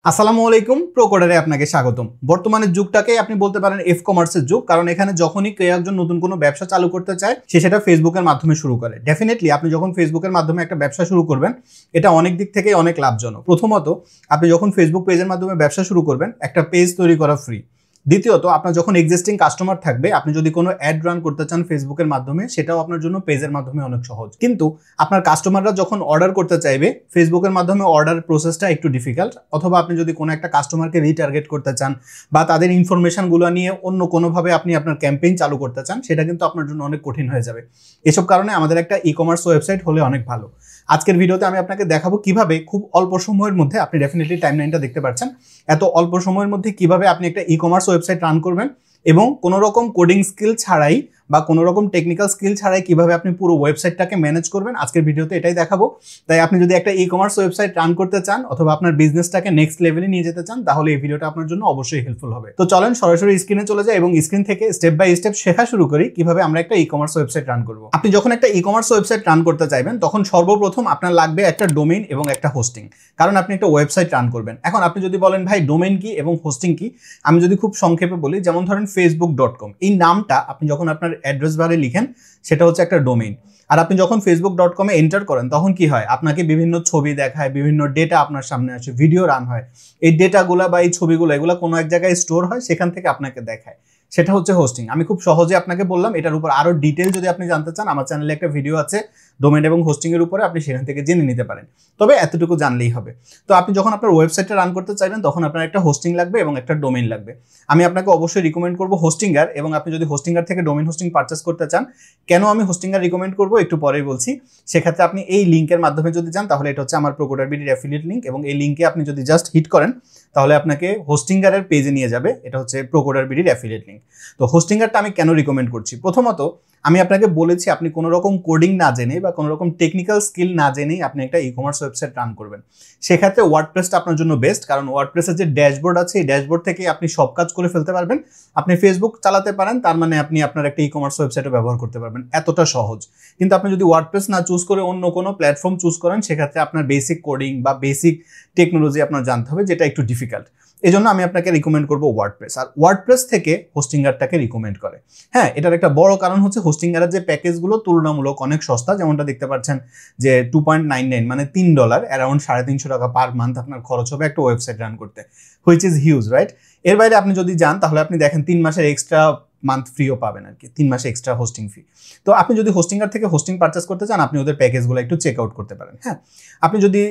আসসালামু আলাইকুম, প্রোকোডারে আপনাকে স্বাগতম। বর্তমানের যুগটাকে আপনি বলতে পারেন এফ কমার্সের যুগ, কারণ এখানে যখনই কেউ একজন নতুন কোনো ব্যবসা চালু করতে চায় সে সেটা ফেসবুকের মাধ্যমে শুরু করে। ডেফিনেটলি আপনি যখন ফেসবুকের মাধ্যমে একটা ব্যবসা শুরু করবেন, এটা অনেক দিক থেকেই অনেক লাভজনক। প্রথমত, আপনি যখন ফেসবুক পেজের মাধ্যমে ব্যবসা শুরু করবেন, একটা পেজ তৈরি করা ফ্রি। দ্বিতীয়ত, আপনার যখন এক্সিস্টিং কাস্টমার থাকবে, আপনি যদি কোনো অ্যাড রান করতে চান ফেসবুকের মাধ্যমে, সেটাও আপনার জন্য পেজের মাধ্যমে অনেক সহজ। কিন্তু আপনার কাস্টমাররা যখন অর্ডার করতে চাইবে, ফেসবুকের মাধ্যমে অর্ডার প্রসেসটা একটু ডিফিকাল্ট। অথবা আপনি যদি কোনো একটা কাস্টমারকে রিটার্গেট করতে চান বা তাদের ইনফরমেশনগুলো নিয়ে অন্য কোনোভাবে আপনি আপনার ক্যাম্পেইন চালু করতে চান, সেটা কিন্তু আপনার জন্য অনেক কঠিন হয়ে যাবে। এসব কারণে আমাদের একটা ই কমার্স ওয়েবসাইট হলে অনেক ভালো। আজকের ভিডিওতে আমি আপনাকে দেখাবো কিভাবে খুব অল্প সময়ের মধ্যে, আপনি ডেফিনেটলি টাইমলাইনটা দেখতে পাচ্ছেন, এত অল্প সময়ের মধ্যে কিভাবে আপনি একটা ই কমার্স ওয়েবসাইট রান করবেন এবং কোনো রকম কোডিং স্কিল ছাড়াই বা কোনো রকম টেকনিক্যাল স্কিল ছাড়াই কিভাবে আপনি পুরো ওয়েবসাইটটাকে ম্যানেজ করবেন, আজকের ভিডিওতে এটাই দেখাবো। তাই আপনি যদি একটা ই কমার্স ওয়েবসাইট রান করতে চান অথবা আপনার বিজনেসটাকে নেক্সট লেভেলে নিয়ে যেতে চান, তাহলে এই ভিডিওটা আপনার জন্য অবশ্যই হেল্পফুল হবে। তো চলেন সরাসরি স্ক্রিনে চলে যাই এবং স্ক্রিন থেকে স্টেপ বাই স্টেপ শেখা শুরু করি কিভাবে আমরা একটা ই কমার্স ওয়েবসাইট রান করব। আপনি যখন একটা ই কমার্স ওয়েবসাইট রান করতে চাইবেন, তখন সর্বপ্রথম আপনার লাগবে একটা ডোমেইন এবং একটা হোস্টিং, কারণ আপনি একটা ওয়েবসাইট রান করবেন। এখন আপনি যদি বলেন ভাই ডোমেইন কি এবং হোস্টিং কি, আমি যদি খুব সংক্ষেপে বলি, যেমন ধরেন facebook.com, এই নামটা আপনি যখন আপনার অ্যাড্রেস বারে লিখেন সেটা হচ্ছে একটা ডোমেইন। আর আপনি যখন facebook.com এ এন্টার করেন, তখন কি হয়, আপনাকে বিভিন্ন ছবি দেখায়, বিভিন্ন ডেটা আপনার সামনে আসে, ভিডিও রান হয়। এই ডেটাগুলো বা এই ছবিগুলো এগুলো কোনো এক জায়গায় স্টোর হয়, সেখান থেকে আপনাকে দেখায়, সেটা হচ্ছে হোস্টিং। আমি খুব সহজে আপনাকে বললাম, এটার উপর আরো ডিটেল যদি আপনি জানতে চান, আমার চ্যানেলে একটা ভিডিও আছে ডোমেইন এবং হোস্টিং এর উপরে, আপনি সেখান থেকে জেনে নিতে পারেন। তবে এতটুকু জানলেই হবে। তো আপনি যখন আপনার ওয়েবসাইটটা রান করতে চাইবেন, তখন আপনার একটা হোস্টিং লাগবে এবং একটা ডোমেইন লাগবে। আমি আপনাকে অবশ্যই রিকমেন্ড করবো হোস্টিঙ্গার, এবং আপনি যদি হোস্টিঙ্গার থেকে ডোমেইন হোস্টিং পারচেস করতে চান, কেন আমি হোস্টিঙ্গার রিকমেন্ড করবো একটু পরেই বলছি। সেক্ষেত্রে আপনি এই লিঙ্কের মাধ্যমে যদি যান, তাহলে এটা হচ্ছে আমার প্রোকোডার বিডির অ্যাফিলিয়েট লিঙ্ক, এবং এই লিঙ্কে আপনি যদি জাস্ট হিট করেন, তাহলে আপনাকে হোস্টিঙ্গারের পেজে নিয়ে যাবে। এটা হচ্ছে প্রোকোডার বিডির অ্যাফিলিয়েট লিঙ্ক। তো হোস্টিঙ্গারটা আমি কেন রিকমেন্ড করছি, প্রথমত আমি আপনাকে বলেছি আপনি কোনো রকম কোডিং না জেনে বা কোনো রকম টেকনিক্যাল স্কিল না জেনেই আপনি একটা ই কমার্স ওয়েবসাইট রান করবেন। সেক্ষেত্রে ওয়ার্ডপ্রেসটা আপনার জন্য বেস্ট, কারণ ওয়ার্ডপ্রেসের যে ড্যাশবোর্ড আছে, এই ড্যাশবোর্ড থেকে আপনি সব কাজ করে ফেলতে পারবেন। আপনি ফেসবুক চালাতে পারেন, তার মানে আপনি আপনার একটা ই কমার্স ওয়েবসাইটও ব্যবহার করতে পারবেন, এতটা সহজ। কিন্তু আপনি যদি ওয়ার্ডপ্রেস না চুজ করে অন্য কোনো প্ল্যাটফর্ম চুজ করেন, সেক্ষেত্রে আপনার বেসিক কোডিং বা বেসিক টেকনোলজি আপনার জানতে হবে, যেটা একটু ডিফিকাল্ট। এই জন্য আমি আপনাকে রিকমেন্ড করবো ওয়ার্ডপ্রেস। আর ওয়ার্ডপ্রেস থেকে হোস্টিঙ্গারটাকে রিকমেন্ড করে। হ্যাঁ, এটার একটা বড় কারণ হচ্ছে হোস্টিঙ্গারের যে প্যাকেজগুলো তুলনামূলক অনেক সস্তা, যেমনটা দেখতে পাচ্ছেন যে $2.99 মানে $3, অ্যারাউন্ড $350 পার মান্থ আপনার খরচ হবে একটা ওয়েবসাইট রান করতে, হুইচ ইজ হিউজ, রাইট? এর বাইরে আপনি যদি যান, তাহলে আপনি দেখেন 3 মাসের এক্সট্রা মান্থ ফ্রিও পাবেন আর কি, 3 মাসে এক্সট্রা হোস্টিং ফি। তো আপনি যদি হোস্টিঙ্গার থেকে হোস্টিং পারচেস করতে চান, আপনি ওদের প্যাকেজগুলো একটু চেক আউট করতে পারেন। হ্যাঁ, আপনি যদি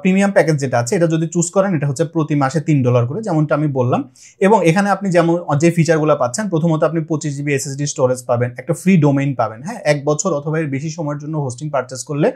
প্রিমিয়াম প্যাকেজ যেটা আছে, এটা যদি চুজ করেন, এটা হচ্ছে প্রতি মাসে $3 করে, যেমনটা আমি বললাম। এবং এখানে আপনি যেমন যে ফিচারগুলো পাচ্ছেন, প্রথমত আপনি 25 GB SSD স্টোরেজ পাবেন, একটা ফ্রি ডোমেইন পাবেন। হ্যাঁ, 1 বছর অথবা এর বেশি সময়ের জন্য হোস্টিং পারচেস করলে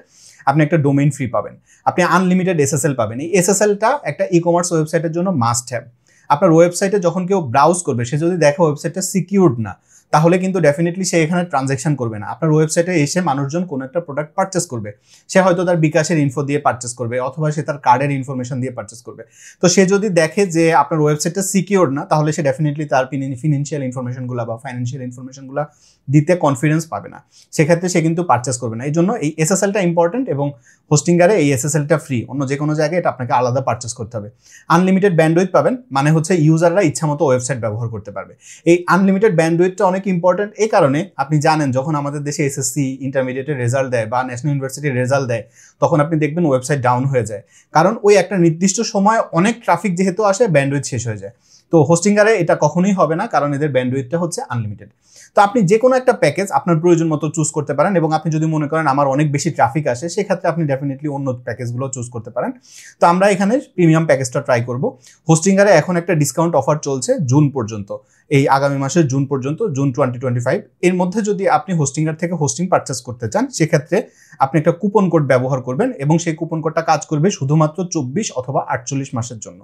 আপনি একটা ডোমেইন ফ্রি পাবেন। আপনি আনলিমিটেড SSL পাবেন। এই SSLটা একটা ই কমার্স ওয়েবসাইটের জন্য মাস্ট হ্যাভ। আপনার ওয়েবসাইটে যখন কেউ ব্রাউজ করবে, সে যদি দেখে ওয়েবসাইটটা সিকিউরড না, তাহলে কিন্তু ডেফিনেটলি সে এখানে ট্রানজ্যাকশন করবে না। আপনার ওয়েবসাইটে এসে মানুষজন কোনো একটা প্রোডাক্ট পারচেস করবে, সে হয়তো তার বিকাশের ইনফো দিয়ে পারচেস করবে, অথবা সে তার কার্ডের ইনফরমেশন দিয়ে পারচেস করবে। তো সে যদি দেখে যে আপনার ওয়েবসাইটটা সিকিউর না, তাহলে সে ডেফিনেটলি তার ফিনান্সিয়াল ইনফরমেশনগুলো বা ফাইন্যান্সিয়াল ইনফরমেশনগুলো দিতে কনফিডেন্স পাবে না, সেক্ষেত্রে সে কিন্তু পারচেস করবে না। এই জন্য এই SSLটা ইম্পর্টেন্ট, এবং হোস্টিঙ্গারে এই SSLটা ফ্রি, অন্য যে কোনো জায়গায় এটা আপনাকে আলাদা পারচেস করতে হবে। আনলিমিটেড ব্যান্ডউইথ পাবেন, মানে হচ্ছে ইউজাররা ইচ্ছামতো ওয়েবসাইট ব্যবহার করতে পারবে। এই আনলিমিটেড ব্যান্ডউইথটা অনেক ইম্পর্টেন্ট, এই কারণে আপনি জানেন যখন আমাদের দেশে SSC ইন্টারমিডিয়েটের রেজাল্ট দেয় বা ন্যাশনাল ইউনিভার্সিটির রেজাল্ট দেয়, তখন আপনি দেখবেন ওয়েবসাইট ডাউন হয়ে যায়, কারণ ওই একটা নির্দিষ্ট সময় অনেক ট্রাফিক যেহেতু আসে, ব্যান্ডউইথ শেষ হয়ে যায়। তো হোস্টিঙ্গারে এটা কখনোই হবে না, কারণ এদের ব্যান্ডউইথটা হচ্ছে আনলিমিটেড। তো আপনি যে কোনো একটা প্যাকেজ আপনার প্রয়োজন মতো চুজ করতে পারেন, এবং আপনি যদি মনে করেন আমার অনেক বেশি ট্রাফিক আসে, সেক্ষেত্রে আপনি ডেফিনেটলি অন্য প্যাকেজগুলো চুজ করতে পারেন। তো আমরা এখানে প্রিমিয়াম প্যাকেজটা ট্রাই করব। হোস্টিঙ্গারে এখন একটা ডিসকাউন্ট অফার চলছে জুন পর্যন্ত, এই আগামী মাসের জুন পর্যন্ত, জুন 2025। এর মধ্যে যদি আপনি হোস্টিঙ্গার থেকে হোস্টিং পারচেস করতে চান, সেক্ষেত্রে আপনি একটা কুপন কোড ব্যবহার করবেন, এবং সেই কুপন কোডটা কাজ করবে শুধুমাত্র 24 অথবা 48 মাসের জন্য।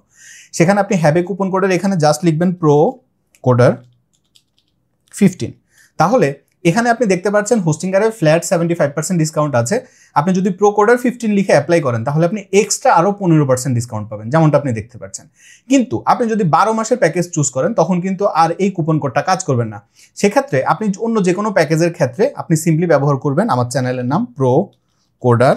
সেখানে আপনি হ্যাবে কুপন কোডের এখানে জাস্ট লিখবেন প্রোকোডার 15। তাহলে এখানে আপনি দেখতে পাচ্ছেন হোস্টিঙ্গারে ফ্ল্যাট 75% ডিসকাউন্ট আছে। আপনি যদি প্রোকোডার 15 লিখে অ্যাপ্লাই করেন, তাহলে আপনি এক্সট্রা আরও 15% ডিসকাউন্ট পাবেন, যেমনটা আপনি দেখতে পাচ্ছেন। কিন্তু আপনি যদি 12 মাসের প্যাকেজ চুজ করেন, তখন কিন্তু আর এই কুপন কোডটা কাজ করবেন না। সেক্ষেত্রে আপনি অন্য যে কোনো প্যাকেজের ক্ষেত্রে আপনি সিম্পলি ব্যবহার করবেন আমার চ্যানেলের নাম প্রোকোডার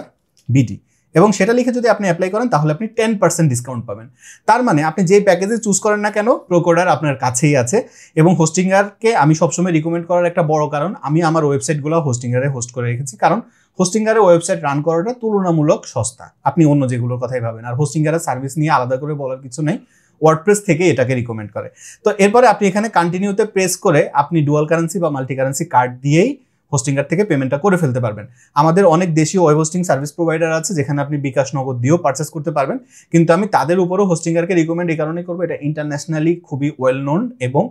বিডি, এবং সেটা লিখে যদি আপনি অ্যাপ্লাই করেন তাহলে আপনি 10% ডিসকাউন্ট পাবেন। তার মানে আপনি যেই প্যাকেজে চুজ করেন না কেন, প্রোকোডার আপনার কাছেই আছে। এবং হোস্টিংয়ারকে আমি সবসময় রিকমেন্ড করার একটা বড় কারণ, আমি আমার ওয়েবসাইটগুলো হোস্টিংয়ারে হোস্ট করে রেখেছি, কারণ হোস্টিংয়ারে ওয়েবসাইট রান করাটা তুলনামূলক সস্তা। আপনি অন্য যেগুলোর কথাই ভাবেন, আর হোস্টিংয়ারের সার্ভিস নিয়ে আলাদা করে বলার কিছু নেই, ওয়ার্ডপ্রেস থেকে এটাকে রিকমেন্ড করে। তো এরপরে আপনি এখানে কন্টিনিউতে প্রেস করে আপনি ডুয়াল কারেন্সি বা মাল্টি কারেন্সি কার্ড দিয়েই হোস্টিংয়ার থেকে পেমেন্টটা করে ফেলতে পারবেন। আমাদের অনেক দেশীয় ওয়েব হোস্টিং সার্ভিস প্রোভাইডার আছে যেখানে আপনি বিকাশ নগদ দিয়েও পারচেস করতে পারবেন, কিন্তু আমি তাদের উপরও হোস্টিংয়ারকে রিকমেন্ড এই কারণে করবো, এটা ইন্টারন্যাশনালি খুবই ওয়েল নোন এবং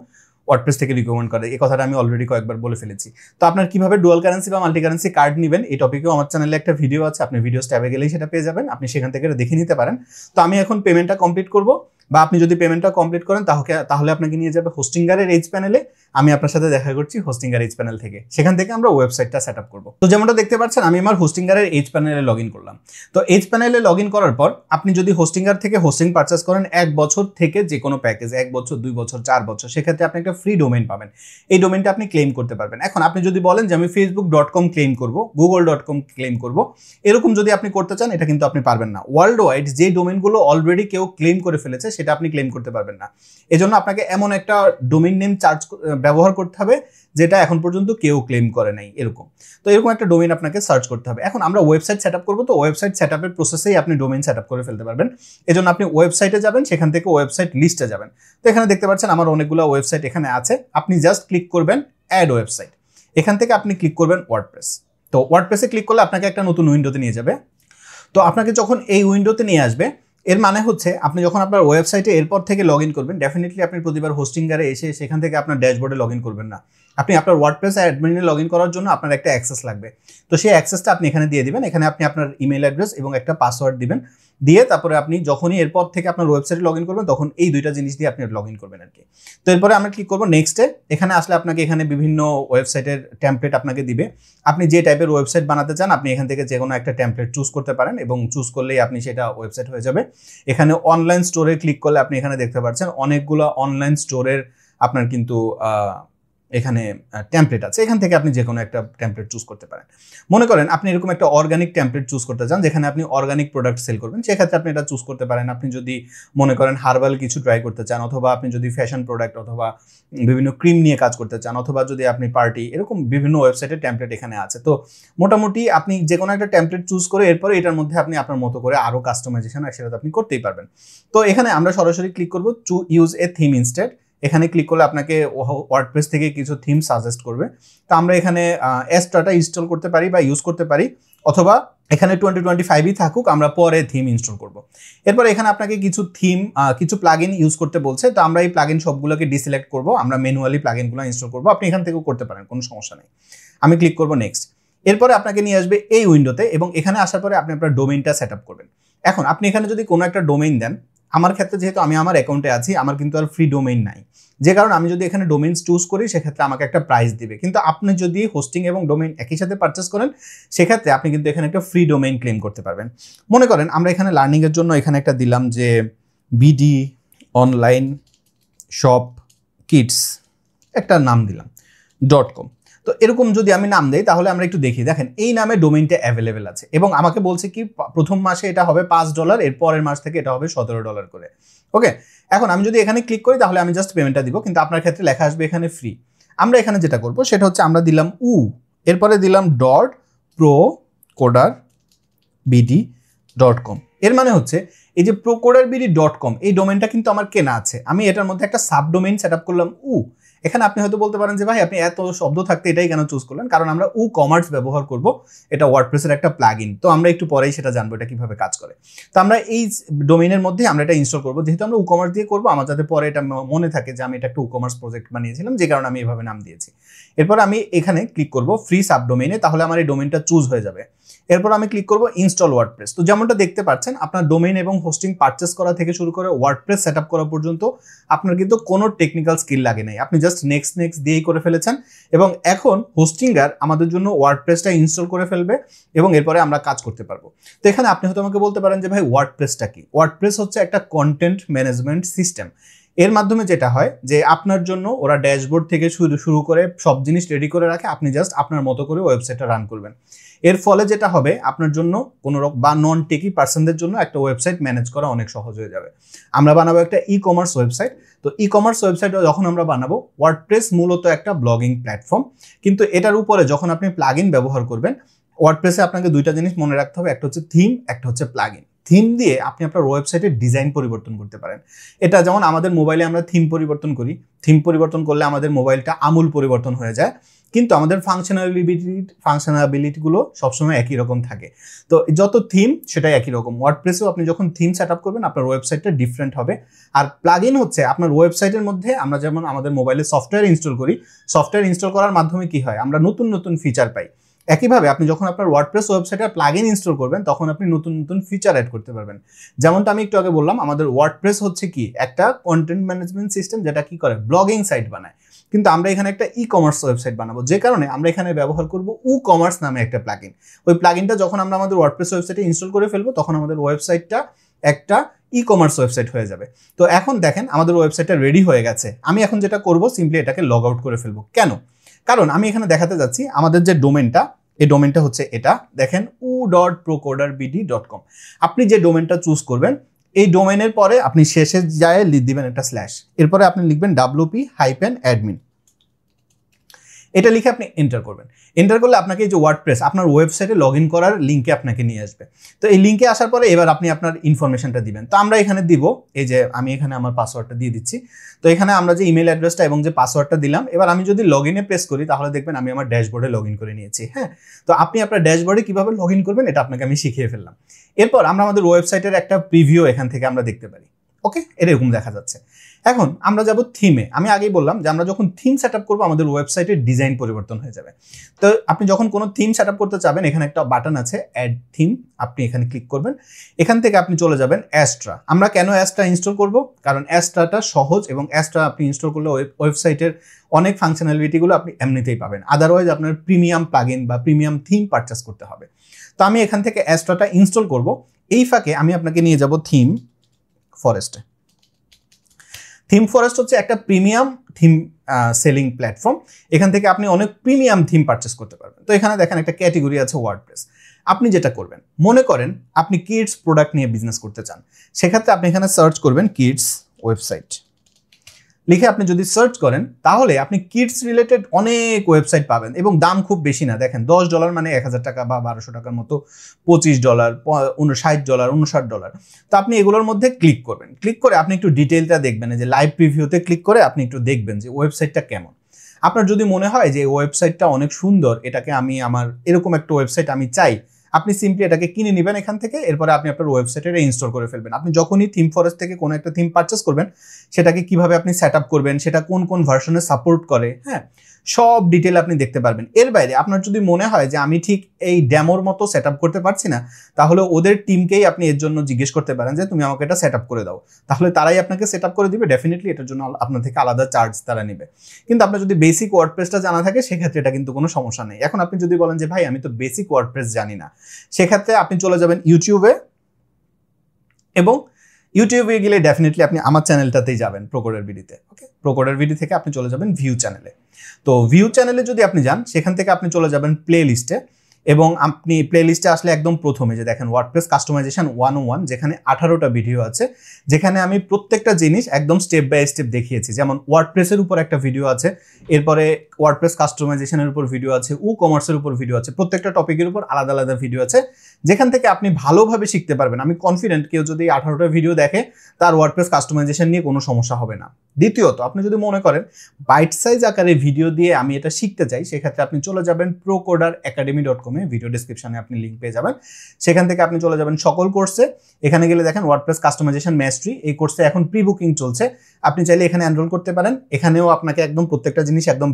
ওয়ার্ডপ্রেস থেকে রিকমেন্ড করে। এই কথাটা আমি অলরেডি কয়েকবার বলে ফেলেছি। তো আপনার কিভাবে ডুয়াল কারেন্সি বা মাল্টি কারেন্সি কার্ড নেবেন এই টপিকেও আমার চ্যানেলে একটা ভিডিও আছে, আপনি ভিডিওস ট্যাবে গেলেই সেটা পেয়ে যাবেন, আপনি সেখান থেকে দেখে নিতে পারেন। তো আমি এখন পেমেন্টটা কমপ্লিট করব, বা আপনি যদি পেমেন্টটা কমপ্লিট করেন তাহলে আপনাকে নিয়ে যাবে হোস্টিংয়ারের এইচ প্যানেলে। আমি আপনার সাথে দেখা করছি হোস্টিংয়ার এইচ প্যানেল থেকে, সেখান থেকে আমরা ওয়েবসাইটটা সেট আপ করবো। তো যেমনটা দেখতে পাচ্ছেন আমি আমার হোস্টিংয়ারের এইচ প্যানেলে লগ ইন করলাম। তো এইচ প্যানেলে লগ ইন করার পর আপনি যদি হোস্টিংয়ার থেকে হোস্টিং পারচেস করেন 1 বছর থেকে যে কোনো প্যাকেজ, 1 বছর 2 বছর 4 বছর, সেক্ষেত্রে আপনি একটা ফ্রি ডোমেইন পাবেন। এই ডোমেইনটা আপনি ক্লেম করতে পারবেন। এখন আপনি যদি বলেন যে আমি facebook.com ক্লেম করব, google.com ক্লেম করব, এরকম যদি আপনি করতে চান এটা কিন্তু আপনি পারবেন না। ওয়ার্ল্ড ওয়াইড যে ডোমেইনগুলো অলরেডি কেউ ক্লেম করে ফেলেছে সেটা আপনি ক্লেম করতে পারবেন না। এজন্য আপনাকে এমন একটা ডোমেইন নেম ব্যবহার করতে হবে যেটা এখন পর্যন্ত কেউ ক্লেম করে নাই, এরকম। তো এরকম একটা ডোমেইন আপনাকে সার্চ করতে হবে। এখন আমরা ওয়েবসাইট সেট আপ করবো, তো ওয়েবসাইট সেট আপের প্রসেসেই আপনি ডোমেইন সেট আপ করে ফেলতে পারবেন। এজন্য আপনি ওয়েবসাইটে যাবেন, সেখান থেকে ওয়েবসাইট লিস্টে যাবেন। তো এখানে দেখতে পাচ্ছেন আমার অনেকগুলো ওয়েবসাইট এখানে আছে। আপনি জাস্ট ক্লিক করবেন অ্যাড ওয়েবসাইট, এখান থেকে আপনি ক্লিক করবেন ওয়ার্ডপ্রেস। তো ওয়ার্ডপ্রেসে ক্লিক করলে আপনাকে একটা নতুন উইন্ডোতে নিয়ে যাবে। তো আপনাকে যখন এই উইন্ডোতে নিয়ে আসবে, এর মানে হচ্ছে আপনি যখন আপনার ওয়েবসাইটে এরপর থেকে লগ ইন করবেন, ডেফিনেটলি আপনি প্রতিবার হোস্টিংয়ারে এসে সেখান থেকে আপনার ড্যাশবোর্ডে লগ ইন করবেন না। আপনি আপনার ওয়ার্ডপ্রেস অ্যাডমিনে লগ ইন করার জন্য আপনার একটা অ্যাক্সেস লাগবে। তো সেই অ্যাক্সেসটা আপনি এখানে দিয়ে দিবেন। এখানে আপনি আপনার ইমেল অ্যাড্রেস এবং একটা পাসওয়ার্ড দিবেন, দিয়ে তারপরে আপনি যখনই এরপর থেকে আপনার ওয়েবসাইটে লগ ইন করবেন তখন এই দুইটা জিনিস দিয়ে আপনি লগ ইন করবেন আর কি। তো এরপরে আমরা ক্লিক করবো নেক্সটে। এখানে আসলে আপনাকে এখানে বিভিন্ন ওয়েবসাইটের টেমপ্লেট আপনাকে দিবে। আপনি যে টাইপের ওয়েবসাইট বানাতে চান আপনি এখান থেকে যে কোনো একটা টেমপ্লেট চুজ করতে পারেন, এবং চুজ করলেই আপনি সেটা ওয়েবসাইট হয়ে যাবে। এখানে অনলাইন স্টোরে ক্লিক করলে আপনি এখানে দেখতে পাচ্ছেন অনেকগুলো অনলাইন স্টোরের আপনার কিন্তু এখানে টেমপ্লেট আছে, এখান থেকে আপনি যে কোনো একটা টেমপ্লেট চুজ করতে পারেন। মনে করেন আপনি এরকম একটা অর্গানিক টেমপ্লেট চুজ করতে চান যেখানে আপনি অর্গানিক প্রোডাক্ট সেল করবেন, সেক্ষেত্রে আপনি এটা চুজ করতে পারেন। আপনি যদি মনে করেন হার্বাল কিছু ট্রাই করতে চান, অথবা আপনি যদি ফ্যাশন প্রোডাক্ট অথবা বিভিন্ন ক্রিম নিয়ে কাজ করতে চান, অথবা যদি আপনি পার্টি, এরকম বিভিন্ন ওয়েবসাইটের টেমপ্লেট এখানে আছে। তো মোটামুটি আপনি যে কোনো একটা টেমপ্লেট চুজ করে এরপরে এটার মধ্যে আপনি আপনার মতো করে আরও কাস্টমাইজেশন সেটা আপনি করতেই পারবেন। তো এখানে আমরা সরাসরি ক্লিক করবো to use a theme instead. এখানে ক্লিক করলে আপনাকে ওয়ার্ডপ্রেস থেকে কিছু থিম সাজেস্ট করবে। তো আমরা এখানে এস্ট্রাটা ইনস্টল করতে পারি বা ইউজ করতে পারি, অথবা এখানে 2025ই থাকুক, আমরা পরে থিম ইনস্টল করব। এরপর এখানে আপনাকে কিছু থিম কিছু প্লাগইন ইউজ করতে বলছে। তো আমরা এই প্লাগইন সবগুলোকে ডিসিলেক্ট করব, আমরা ম্যানুয়ালি প্লাগইনগুলো ইনস্টল করব। আপনি এখান থেকেও করতে পারেন, কোনো সমস্যা নেই। আমি ক্লিক করব নেক্সট। এরপরে আপনাকে নিয়ে আসবে এই উইন্ডোতে, এবং এখানে আসার পরে আপনি আপনার ডোমেইনটা সেট আপ করবেন। এখন আপনি এখানে যদি কোনো একটা ডোমেইন দেন, আমার ক্ষেত্রে যেহেতু আমি আমার অ্যাকাউন্টে আছি, আমার কিন্তু আর ফ্রি ডোমেইন নাই, যে কারণে আমি যদি এখানে ডোমেইনস চুজ করি সেক্ষেত্রে আমাকে একটা প্রাইস দিবে। কিন্তু আপনি যদি হোস্টিং এবং ডোমেইন একই সাথে পারচেস করেন সেক্ষেত্রে আপনি কিন্তু এখানে একটা ফ্রি ডোমেইন ক্লেম করতে পারবেন। মনে করেন আমরা এখানে লার্নিংয়ের জন্য এখানে একটা দিলাম যে বিডি অনলাইন শপ কিডস, একটা নাম দিলাম .com। তো এরকম যদি আমি নাম দেই তাহলে আমরা একটু দেখি, দেখেন এই নামে ডোমেইনটা অ্যাভেলেবেল আছে, এবং আমাকে বলছে কি প্রথম মাসে এটা হবে $5, এর পরের মাস থেকে এটা হবে $17 করে। ওকে, এখন আমি যদি এখানে ক্লিক করি তাহলে আমি জাস্ট পেমেন্টটা দিব, কিন্তু আপনার ক্ষেত্রে লেখা আসবে এখানে ফ্রি। আমরা এখানে যেটা করব সেটা হচ্ছে আমরা দিলাম এরপরে দিলাম .procoderbd.com। এর মানে হচ্ছে এই যে procoderbd.com এই ডোমেইনটা কিন্তু আমার কেনা আছে, আমি এটার মধ্যে একটা সাব ডোমেইন সেট আপ করলাম এখানে আপনি হয়তো বলতে পারেন যে ভাই আপনি এত শব্দ থাকতে এটাই কেন চুজ করলেন, কারণ আমরা কমার্স ব্যবহার করব, এটা ওয়ার্ডপ্রেসের একটা প্লাগইন। তো আমরা একটু পরেই সেটা জানবো এটা কিভাবে কাজ করে। তো আমরা এই ডোমেইনের মধ্যে আমরা এটা ইনস্টল করব, যেহেতু আমরা কমার্স দিয়ে করবো আমার যাতে পরে এটা মনে থাকে যে আমি এটা একটা কমার্স প্রজেক্ট বানিয়েছিলাম, যে কারণে আমি এভাবে নাম দিয়েছি। এরপর আমি এখানে ক্লিক করব ফ্রি সাব ডোমেইনে, তাহলে আমার এই ডোমেইনটা চুজ হয়ে যাবে। এরপর আমি ক্লিক করব ইনস্টল ওয়ার্ডপ্রেস। তো যেমনটা দেখতে পাচ্ছেন আপনার ডোমেইন এবং হোস্টিং পারচেস করা থেকে শুরু করে ওয়ার্ডপ্রেস সেট আপ করা পর্যন্ত আপনার কিন্তু কোনো টেকনিক্যাল স্কিল লাগে নাই, আপনি জাস্ট নেক্সট দিয়েই করে ফেলেছেন। এবং এখন হোস্টিংয়ার আমাদের জন্য ওয়ার্ডপ্রেসটা ইনস্টল করে ফেলবে এবং এরপরে আমরা কাজ করতে পারবো। তো এখানে আপনি হয়তো আমাকে বলতে পারেন যে ভাই ওয়ার্ডপ্রেসটা কি? ওয়ার্ডপ্রেস হচ্ছে একটা কন্টেন্ট ম্যানেজমেন্ট সিস্টেম। এর মাধ্যমে যেটা হয় যে আপনার জন্য ওরা ড্যাশবোর্ড থেকে শুরু করে সব জিনিস রেডি করে রাখে, আপনি জাস্ট আপনার মতো করে ওয়েবসাইটটা রান করবেন। এর ফলে যেটা হবে আপনার জন্য কোনো বা নন টেকি পার্সনদের জন্য একটা ওয়েবসাইট ম্যানেজ করা অনেক সহজ হয়ে যাবে। আমরা বানাবো একটা ই কমার্স ওয়েবসাইট। তো ই কমার্স ওয়েবসাইট যখন আমরা বানাবো, ওয়ার্ডপ্রেস মূলত একটা ব্লগিং প্ল্যাটফর্ম, কিন্তু এটার উপরে যখন আপনি প্লাগইন ব্যবহার করবেন, ওয়ার্ডপ্রেসে আপনাকে দুইটা জিনিস মনে রাখতে হবে, একটা হচ্ছে থিম, একটা হচ্ছে প্লাগইন। থিম দিয়ে আপনি আপনার ওয়েবসাইটের ডিজাইন পরিবর্তন করতে পারেন। এটা যেমন আমাদের মোবাইলে আমরা থিম পরিবর্তন করি, থিম পরিবর্তন করলে আমাদের মোবাইলটা আমূল পরিবর্তন হয়ে যায়, কিন্তু আমাদের ফাংশনাবিলিটিগুলো সবসময় একই রকম থাকে। তো যত থিম সেটাই একই রকম। ওয়ার্ডপ্রেসেও আপনি যখন থিম সেট আপ করবেন আপনার ওয়েবসাইটটা ডিফারেন্ট হবে। আর প্লাগইন হচ্ছে আপনার ওয়েবসাইটের মধ্যে আমরা যেমন আমাদের মোবাইলে সফটওয়্যার ইনস্টল করি, সফটওয়্যার ইনস্টল করার মাধ্যমে কি হয়, আমরা নতুন নতুন ফিচার পাই। একইভাবে আপনি যখন আপনার ওয়ার্ডপ্রেস ওয়েবসাইটে প্লাগইন ইনস্টল করবেন তখন আপনি নতুন নতুন ফিচার অ্যাড করতে পারবেন। যেমনটা আমি একটু আগে বললাম, আমাদের ওয়ার্ডপ্রেস হচ্ছে কি একটা কন্টেন্ট ম্যানেজমেন্ট সিস্টেম যেটা কি করে ব্লগিং সাইট বানায়, কিন্তু আমরা এখানে একটা ই কমার্স ওয়েবসাইট বানাবো, যে কারণে আমরা এখানে ব্যবহার করব উ কমার্স নামে একটা প্লাগইন। ওই প্লাগইনটা যখন আমরা আমাদের ওয়ার্ডপ্রেস ওয়েবসাইটে ইনস্টল করে ফেলবো তখন আমাদের ওয়েবসাইটটা একটা ই কমার্স ওয়েবসাইট হয়ে যাবে। তো এখন দেখেন আমাদের ওয়েবসাইটটা রেডি হয়ে গেছে। আমি এখন যেটা করব সিম্পলি এটাকে লগ আউট করে ফেলবো। কেন? কারণ আমি এখানে দেখাতে যাচ্ছি আমাদের যে ডোমেনটা, এই ডোমেনটা হচ্ছে এটা, দেখেন u.procoderbd.com। আপনি যে ডোমেনটা চুজ করবেন এই ডোমেনের পরে আপনি শেষে যায় দিবেন একটা স্ল্যাশ, এরপরে আপনি লিখবেন wp-admin। এটা লিখে আপনি এন্টার করবেন। এন্টার করলে আপনাকে এই যে ওয়ার্ডপ্রেস আপনার ওয়েবসাইটে লগ ইন করার লিঙ্কে আপনাকে নিয়ে আসবে। তো এই লিঙ্কে আসার পরে এবার আপনি আপনার ইনফরমেশনটা দিবেন। তো আমরা এখানে দিব, এই যে আমি এখানে আমার পাসওয়ার্ডটা দিয়ে দিচ্ছি। তো এখানে আমরা যে ইমেল অ্যাড্রেসটা এবং যে পাসওয়ার্ডটা দিলাম, এবার আমি যদি লগ ইনে প্রেস করি তাহলে দেখবেন আমি আমার ড্যাশবোর্ডে লগ ইন করে নিয়েছি। হ্যাঁ, তো আপনি আপনার ড্যাশবোর্ডে কিভাবে লগ ইন করবেন এটা আপনাকে আমি শিখিয়ে ফেললাম। এরপর আমরা আমাদের ওয়েবসাইটের একটা প্রিভিউ এখান থেকে আমরা দেখতে পারি। ওকে, এরকম দেখা যাচ্ছে। এখন আমরা যাব থিমে। আমি আগেই বললাম যে আমরা যখন থিম সেট আপ করবো আমাদের ওয়েবসাইটের ডিজাইন পরিবর্তন হয়ে যাবে। তো আপনি যখন কোনো থিম সেট আপ করতে চাবেন, এখানে একটা বাটন আছে অ্যাড থিম, আপনি এখানে ক্লিক করবেন। এখান থেকে আপনি চলে যাবেন অ্যাস্ট্রা। আমরা কেন অ্যাস্ট্রা ইনস্টল করব? কারণ অ্যাস্ট্রাটা সহজ এবং অ্যাস্ট্রা আপনি ইনস্টল করলে ওয়েবসাইটের অনেক ফাংশনালিটিগুলো আপনি এমনিতেই পাবেন। আদারওয়াইজ আপনার প্রিমিয়াম প্লাগইন বা প্রিমিয়াম থিম পারচেস করতে হবে। তো আমি এখান থেকে অ্যাস্ট্রাটা ইনস্টল করব। এই ফাঁকে আমি আপনাকে নিয়ে যাব থিম ফরেস্টে। থিম ফরেস্ট হচ্ছে একটা প্রিমিয়াম থিম সেলিং প্ল্যাটফর্ম। এখান থেকে আপনি অনেক প্রিমিয়াম থিম পারচেস করতে পারবেন। তো এখানে দেখেন একটা ক্যাটেগরি আছে ওয়ার্ডপ্রেস। আপনি যেটা করবেন, মনে করেন আপনি কিডস প্রোডাক্ট নিয়ে বিজনেস করতে চান, সেক্ষেত্রে আপনি এখানে সার্চ করবেন কিডস ওয়েবসাইট লিখে। আপনি যদি সার্চ করেন তাহলে আপনি কিডস রিলেটেড অনেক ওয়েবসাইট পাবেন এবং দাম খুব বেশি না। দেখেন $10 মানে 1000 টাকা বা 1200 টাকার মতো, $25, $60, $59। তো আপনি এগুলোর মধ্যে ক্লিক করবেন। ক্লিক করে আপনি একটু ডিটেইলটা দেখবেন, যে লাইভ প্রিভিউতে ক্লিক করে আপনি একটু দেখবেন যে ওয়েবসাইটটা কেমন। আপনার যদি মনে হয় যে ওয়েবসাইটটা অনেক সুন্দর, এটাকে আমি আমার এরকম একটা ওয়েবসাইট আমি চাই, আপনি সিম্পলি এটাকে কিনে নেবেন এখান থেকে। এরপরে আপনি আপনার ওয়েবসাইটে ইনস্টল করে ফেলবেন। আপনি যখনই থিম ফরেস্ট থেকে কোনো একটা থিম পারচেস করবেন, সেটাকে কিভাবে আপনি সেট আপ করবেন, সেটা কোন কোন ভার্সনে সাপোর্ট করে, হ্যাঁ, সব ডিটেল আপনি দেখতে পারবেন। এর বাইরে আপনার যদি মনে হয় যে আমি ঠিক এই ডেমোর মতো সেট আপ করতে পারছি না, তাহলে ওদের টিমকেই আপনি এর জন্য জিজ্ঞেস করতে পারেন যে তুমি আমাকে এটা সেট আপ করে দাও, তাহলে তারাই আপনাকে সেট আপ করে দিবে। ডেফিনেটলি এটার জন্য আপনার থেকে আলাদা চার্জ তারা নেবে। কিন্তু আপনার যদি বেসিক ওয়ার্ডপ্রেসটা জানা থাকে সেক্ষেত্রে এটা কিন্তু কোনো সমস্যা নেই। এখন আপনি যদি বলেন যে ভাই আমি তো বেসিক ওয়ার্ডপ্রেস জানি না, সেক্ষেত্রে আপনি চলে যাবেন ইউটিউবে, এবং ইউটিউবে গেলে ডেফিনেটলি আপনি আমার চ্যানেলটাতেই যাবেন, প্রোকোডারবিডিতে। ওকে, প্রোকোডারবিডি থেকে আপনি চলে যাবেন ভিউ চ্যানেলে। তো ভিউ চ্যানেলে যদি আপনি যান, সেখান থেকে আপনি চলে যাবেন প্লে লিস্টে, এবং আপনি প্লে লিস্টে আসলে একদম প্রথমে যে দেখেন ওয়ার্ডপ্রেস কাস্টমাইজেশন 101, যেখানে 18টা ভিডিও আছে, যেখানে আমি প্রত্যেকটা জিনিস একদম স্টেপ বাই স্টেপ দেখিয়েছি। যেমন ওয়ার্ডপ্রেসের উপর একটা ভিডিও আছে, এরপরে ওয়ার্ডপ্রেস কাস্টমাইজেশনের উপর ভিডিও আছে, উ কমার্সের উপর ভিডিও আছে, প্রত্যেকটা টপিকের উপর আলাদা আলাদা ভিডিও আছে, যেখান থেকে আপনি ভালোভাবে শিখতে পারবেন। আমি কনফিডেন্ট কেউ যদি 18টা ভিডিও দেখে তার ওয়ার্ডপ্রেস কাস্টমাইজেশন নিয়ে কোনো সমস্যা হবে না। দ্বিতীয়ত, আপনি যদি মনে করেন বাইট সাইজ আকারে ভিডিও দিয়ে আমি এটা শিখতে চাই, সেক্ষেত্রে আপনি চলে যাবেন procoderacademy.com, ভিডিও ডেসক্রিপশনে আপনি লিঙ্ক পেয়ে যাবেন। সেখান থেকে আপনি চলে যাবেন সকল কোর্সে। এখানে গেলে দেখেন ওয়ার্ডপ্রেস কাস্টমাইজেশন ম্যাস্ট্রি, এই কোর্সে এখন প্রি বুকিং চলছে। আপনি চাইলে এখানে এনরোল করতে পারেন। এখানেও আপনাকে একদম প্রত্যেকটা জিনিস একদম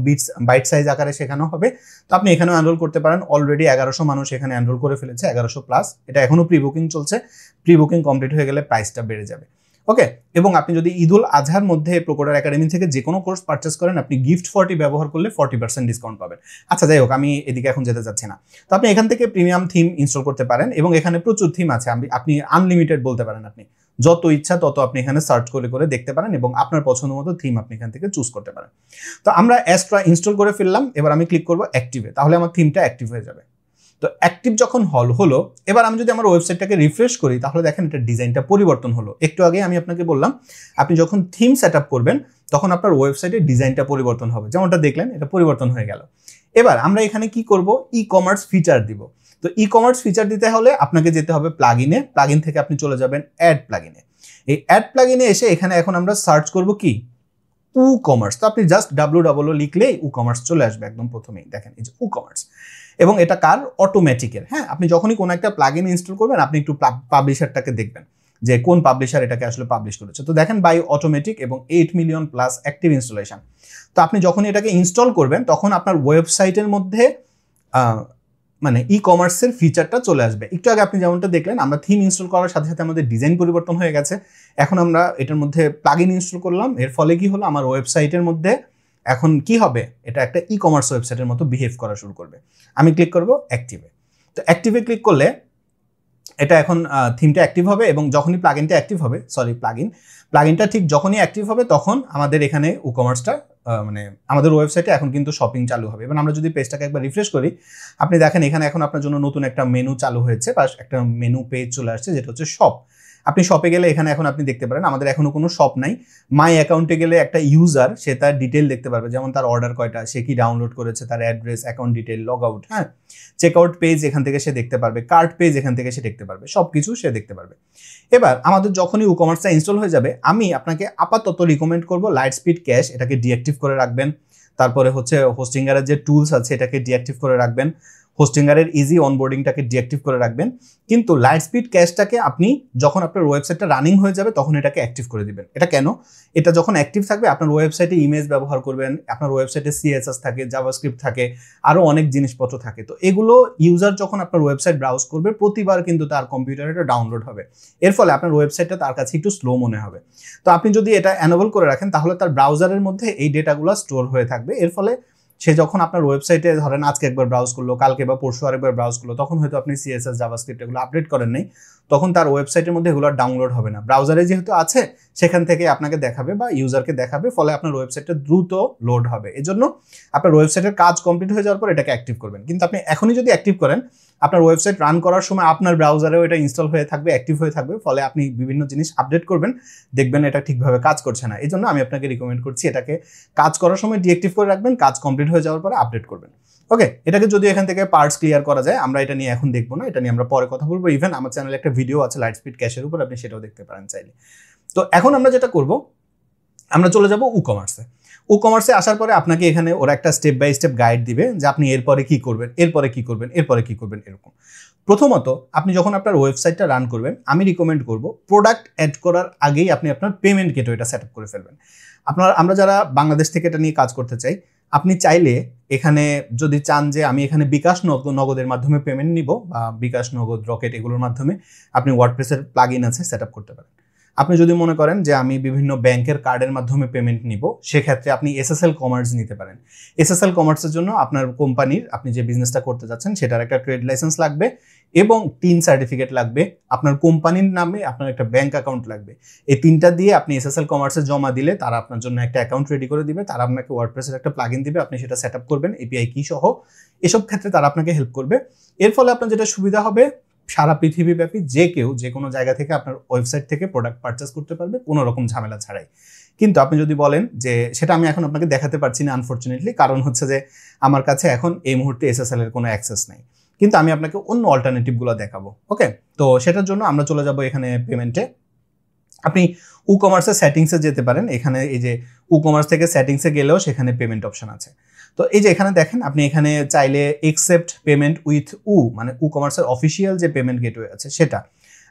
বাইট সাইজ আকারে শেখানো হবে। তো আপনি এখানেও এনরোল করতে পারেন। অলরেডি 1100 মানুষ এখানে এনরোল করে ফেলেছে, 1100+। এটা এখনো প্রি বুকিং চলছে। প্রি বুকিং কমপ্লিট হয়ে গেলে প্রাইসটা বেড়ে যাবে। ওকে, এবং আপনি যদি ঈদুল আজহার মধ্যে প্রোকোডার একাডেমি থেকে যে কোনো কোর্স পারচেস করেন, আপনি গিফট 40 ব্যবহার করলে 40% ডিসকাউন্ট পাবেন। আচ্ছা, যাই হোক, আমি এদিকে এখন যেতে চাচ্ছি না। তো আপনি এখান থেকে প্রিমিয়াম থিম ইনস্টল করতে পারেন, এবং এখানে প্রচুর থিম আছে। আপনি আনলিমিটেড বলতে পারেন, আপনি যত ইচ্ছা তত আপনি এখানে সার্চ করে করে দেখতে পারেন এবং আপনার পছন্দ মতো থিম আপনি এখান থেকে চুজ করতে পারেন। তো আমরা অ্যাস্ট্রা ইনস্টল করে ফেললাম, এবার আমি ক্লিক করব অ্যাক্টিভে, তাহলে আমার থিমটা অ্যাক্টিভ হয়ে যাবে। তো অ্যাক্টিভ যখন হলো, এবার আমি যদি আমার ওয়েবসাইটটাকে রিফ্রেশ করি তাহলে দেখেন এটা ডিজাইনটা পরিবর্তন হলো। একটু আগে আমি আপনাকে বললাম আপনি যখন থিম সেট আপ করবেন তখন আপনার ওয়েবসাইটের ডিজাইনটা পরিবর্তন হবে, যেমনটা দেখলেন এটা পরিবর্তন হয়ে গেল। এবার আমরা এখানে কি করব, ই কমার্স ফিচার দিব। তো ই কমার্স ফিচার দিতে হলে আপনাকে যেতে হবে প্লাগইনে, প্লাগইন থেকে আপনি চলে যাবেন অ্যাড প্লাগইনে। এই অ্যাড প্লাগইনে এসে এখানে এখন আমরা সার্চ করব কি, উ কমার্স। তো আপনি জাস্ট www লিখলেই উ কমার্স চলে আসবে একদম প্রথমেই, দেখেন এই যে উ কমার্স। এবং এটা কার, অটোমেটিকের। হ্যাঁ, আপনি যখনই কোনো একটা প্লাগইন ইনস্টল করবেন আপনি একটু পাবলিশারটাকে দেখবেন যে কোন পাবলিশার এটাকে আসলে পাবলিশ করেছে। তো দেখেন বাই অটোমেটিক এবং 8 মিলিয়ন প্লাস অ্যাক্টিভ ইনস্টলেশন। তো আপনি যখন এটাকে ইনস্টল করবেন তখন আপনার ওয়েবসাইটের মধ্যে মানে ই কমার্সের ফিচারটা চলে আসবে। একটু আগে আপনি যেমনটা দেখলেন আমরা থিম ইনস্টল করার সাথে সাথে আমাদের ডিজাইন পরিবর্তন হয়ে গেছে। এখন আমরা এটার মধ্যে প্লাগইন ইনস্টল করলাম, এর ফলে কি হলো, আমার ওয়েবসাইটের মধ্যে এখন কি হবে, এটা একটা ই কমার্স ওয়েবসাইটের মতো বিহেভ করা শুরু করবে। আমি ক্লিক করব অ্যাক্টিভে। তো অ্যাক্টিভে ক্লিক করলে এটা এখন থিমটা অ্যাক্টিভ হবে এবং যখনই প্লাগইনটা অ্যাক্টিভ হবে, প্লাগইনটা ঠিক যখনই অ্যাক্টিভ হবে তখন আমাদের এখানে ই কমার্সটা মানে আমাদের ওয়েবসাইটে এখন কিন্তু শপিং চালু হবে। এবার আমরা যদি পেজটাকে একবার রিফ্রেশ করি, আপনি দেখেন এখানে এখন আপনার জন্য নতুন একটা মেনু চালু হয়েছে বা একটা মেনু পেজ চলে আসছে যেটা হচ্ছে শপ। আপনি শপে গেলে এখানে এখন আপনি দেখতে পারেন আমাদের এখনো কোনো শপ নাই। মাই অ্যাকাউন্টে গেলে একটা ইউজার সে তার ডিটেল দেখতে পারবে, যেমন তার অর্ডার কয়টা, সে কি ডাউনলোড করেছে, তার address, account detail, log out, হ্যাঁ, চেকআউট পেজ এখান থেকে সে দেখতে পারবে, কার্ট পেজ এখান থেকে সে দেখতে পারবে, সব কিছু সে দেখতে পারবে। এবার আমাদের যখনই ই কমার্সটা ইনস্টল হয়ে যাবে আমি আপনাকে আপাতত রিকমেন্ড করব লাইটস্পিড ক্যাশ এটাকে ডিঅ্যাক্টিভ করে রাখবেন। তারপরে হচ্ছে হোস্টিংয়ারের যে টুলস আছে এটাকে ডিঅ্যাক্টিভ করে রাখবেন, হোস্টিংয়ারের ইজি অনবোর্ডিংটাকে ডিঅ্যাক্টিভ করে রাখবেন। কিন্তু লাইটস্পিড ক্যাশটাকে আপনি যখন আপনার ওয়েবসাইটটা রানিং হয়ে যাবে তখন এটাকে অ্যাক্টিভ করে দিবেন। এটা কেন, এটা যখন অ্যাক্টিভ থাকবে আপনার ওয়েবসাইটে ইমেজ ব্যবহার করবেন, আপনার ওয়েবসাইটে সিএসএস থাকে, জাভাস্ক্রিপ্ট থাকে, আরও অনেক জিনিসপত্র থাকে। তো এগুলো ইউজার যখন আপনার ওয়েবসাইট ব্রাউজ করবে প্রতিবার কিন্তু তার কম্পিউটারে এটা ডাউনলোড হবে, এর ফলে আপনার ওয়েবসাইটটা তার কাছে একটু স্লো মনে হবে। তো আপনি যদি এটা অ্যানেবল করে রাখেন তাহলে তার ব্রাউজারের মধ্যে এই ডেটাগুলো স্টোর হয়ে থাকবে, এর ফলে সে যখন আপনার ওয়েবসাইটে ধরেন আজকে একবার ব্রাউজ করলো, কালকে বা পরশু আরেকবার ব্রাউজ করলো, তখন হয়তো আপনি সিএসএস জাভাস্ক্রিপ্ট এগুলো আপডেট করেন নাই, তখন তার ওয়েবসাইটের মধ্যে এগুলো ডাউনলোড হবে না। ব্রাউজারে যেহেতু আছে সেখান থেকে আপনাকে দেখাবে বা ইউজারকে দেখাবে, ফলে আপনার ওয়েবসাইটটা দ্রুত লোড হবে। এজন্য আপনার ওয়েবসাইটের কাজ কমপ্লিট হয়ে যাওয়ার পর এটাকে অ্যাক্টিভ করবেন। কিন্তু আপনি এখনই যদি অ্যাক্টিভ করেন আপনার ওয়েবসাইট রান করার সময় আপনার ব্রাউজারেও এটা ইনস্টল হয়ে থাকবে, অ্যাক্টিভ হয়ে থাকবে, ফলে আপনি বিভিন্ন জিনিস আপডেট করবেন, দেখবেন এটা ঠিকভাবে কাজ করছে না। এই জন্য আমি আপনাকে রিকমেন্ড করছি এটাকে কাজ করার সময় ডিঅ্যাক্টিভ করে রাখবেন, কাজ কমপ্লিট হয়ে যাওয়ার পরে আপডেট করবেন। ওকে, এটাকে যদি এখান থেকে পার্টস ক্লিয়ার করা যায়, আমরা এটা নিয়ে এখন দেখবো না, এটা নিয়ে আমরা পরে কথা বলবো। ইভেন আমার চ্যানেলে একটা ভিডিও আছে লাইটস্পিড ক্যাশের উপর, আপনি সেটাও দেখতে পারেন চাইলে। তো এখন আমরা যেটা করব, আমরা চলে যাব ই কমার্সে। ই কমার্সে আসার পরে আপনাকে এখানে ওরা একটা স্টেপ বাই স্টেপ গাইড দিবে যে আপনি এরপরে কি করবেন, এরপরে কি করবেন, এরপরে কি করবেন, এরকম। প্রথমত আপনি যখন আপনার ওয়েবসাইটটা রান করবেন আমি রিকমেন্ড করব প্রোডাক্ট অ্যাড করার আগেই আপনি আপনার পেমেন্ট গেটওয়েটা সেট আপ করে ফেলবেন। আমরা যারা বাংলাদেশ থেকে এটা নিয়ে কাজ করতে চাই, আপনি চাইলে এখানে যদি চান যে আমি এখানে বিকাশ নগদের মাধ্যমে পেমেন্ট নিব বা বিকাশ নগদ, রকেট এগুলোর মাধ্যমে আপনি ওয়ার্ডপ্রেসের প্লাগইন আছে সেট আপ করতে পারেন। আপনি যদি মনে করেন যে আমি বিভিন্ন ব্যাংকের কার্ডের মাধ্যমে পেমেন্ট নিব, সেক্ষেত্রে আপনি এসএসএল কমার্স নিতে পারেন। এসএসএল কমার্সের জন্য আপনার কোম্পানির, আপনি যে বিজনেসটা করতে যাচ্ছেন সেটার একটা ট্রেড লাইসেন্স লাগবে এবং 3 সার্টিফিকেট লাগবে, আপনার কোম্পানির নামে আপনার একটা ব্যাংক অ্যাকাউন্ট লাগবে। এই 3টা দিয়ে আপনি এসএসএল কমার্সে জমা দিলে তারা আপনার জন্য একটা অ্যাকাউন্ট রেডি করে দিবে, তারা আপনাকে ওয়ার্ডপ্রেসের একটা প্লাগইন দিবে, আপনি সেটা সেট আপ করবেন এপিআই কি সহ। এসব ক্ষেত্রে তারা আপনাকে হেল্প করবে। এর ফলে আপনার যেটা সুবিধা হবে, সারা পৃথিবীব্যাপী যে কেউ যে কোনো জায়গা থেকে আপনার ওয়েবসাইট থেকে প্রোডাক্ট পারচেস করতে পারবে কোনো রকম ঝামেলা ছাড়াই। কিন্তু আপনি যদি বলেন যে সেটা আমি এখন আপনাকে দেখাতে পারছি না আনফরচুনেটলি, কারণ হচ্ছে যে আমার কাছে এখন এই মুহূর্তে এসএসএল এর কোনো অ্যাক্সেস নেই, কিন্তু আমি আপনাকে অন্য অল্টারনেটিভগুলো দেখাবো। ওকে, তো সেটার জন্য আমরা চলে যাব এখানে পেমেন্টে। আপনি ই কমার্সের সেটিংসে যেতে পারেন, এখানে এই যে ই কমার্স থেকে সেটিংসে গেলেও সেখানে পেমেন্ট অপশন আছে। তো এই যে এখানে দেখেন আপনি এখানে চাইলে একসেপ্ট পেমেন্ট উইথ মানে ই কমার্সের অফিসিয়াল যে পেমেন্ট গেটওয়ে আছে সেটা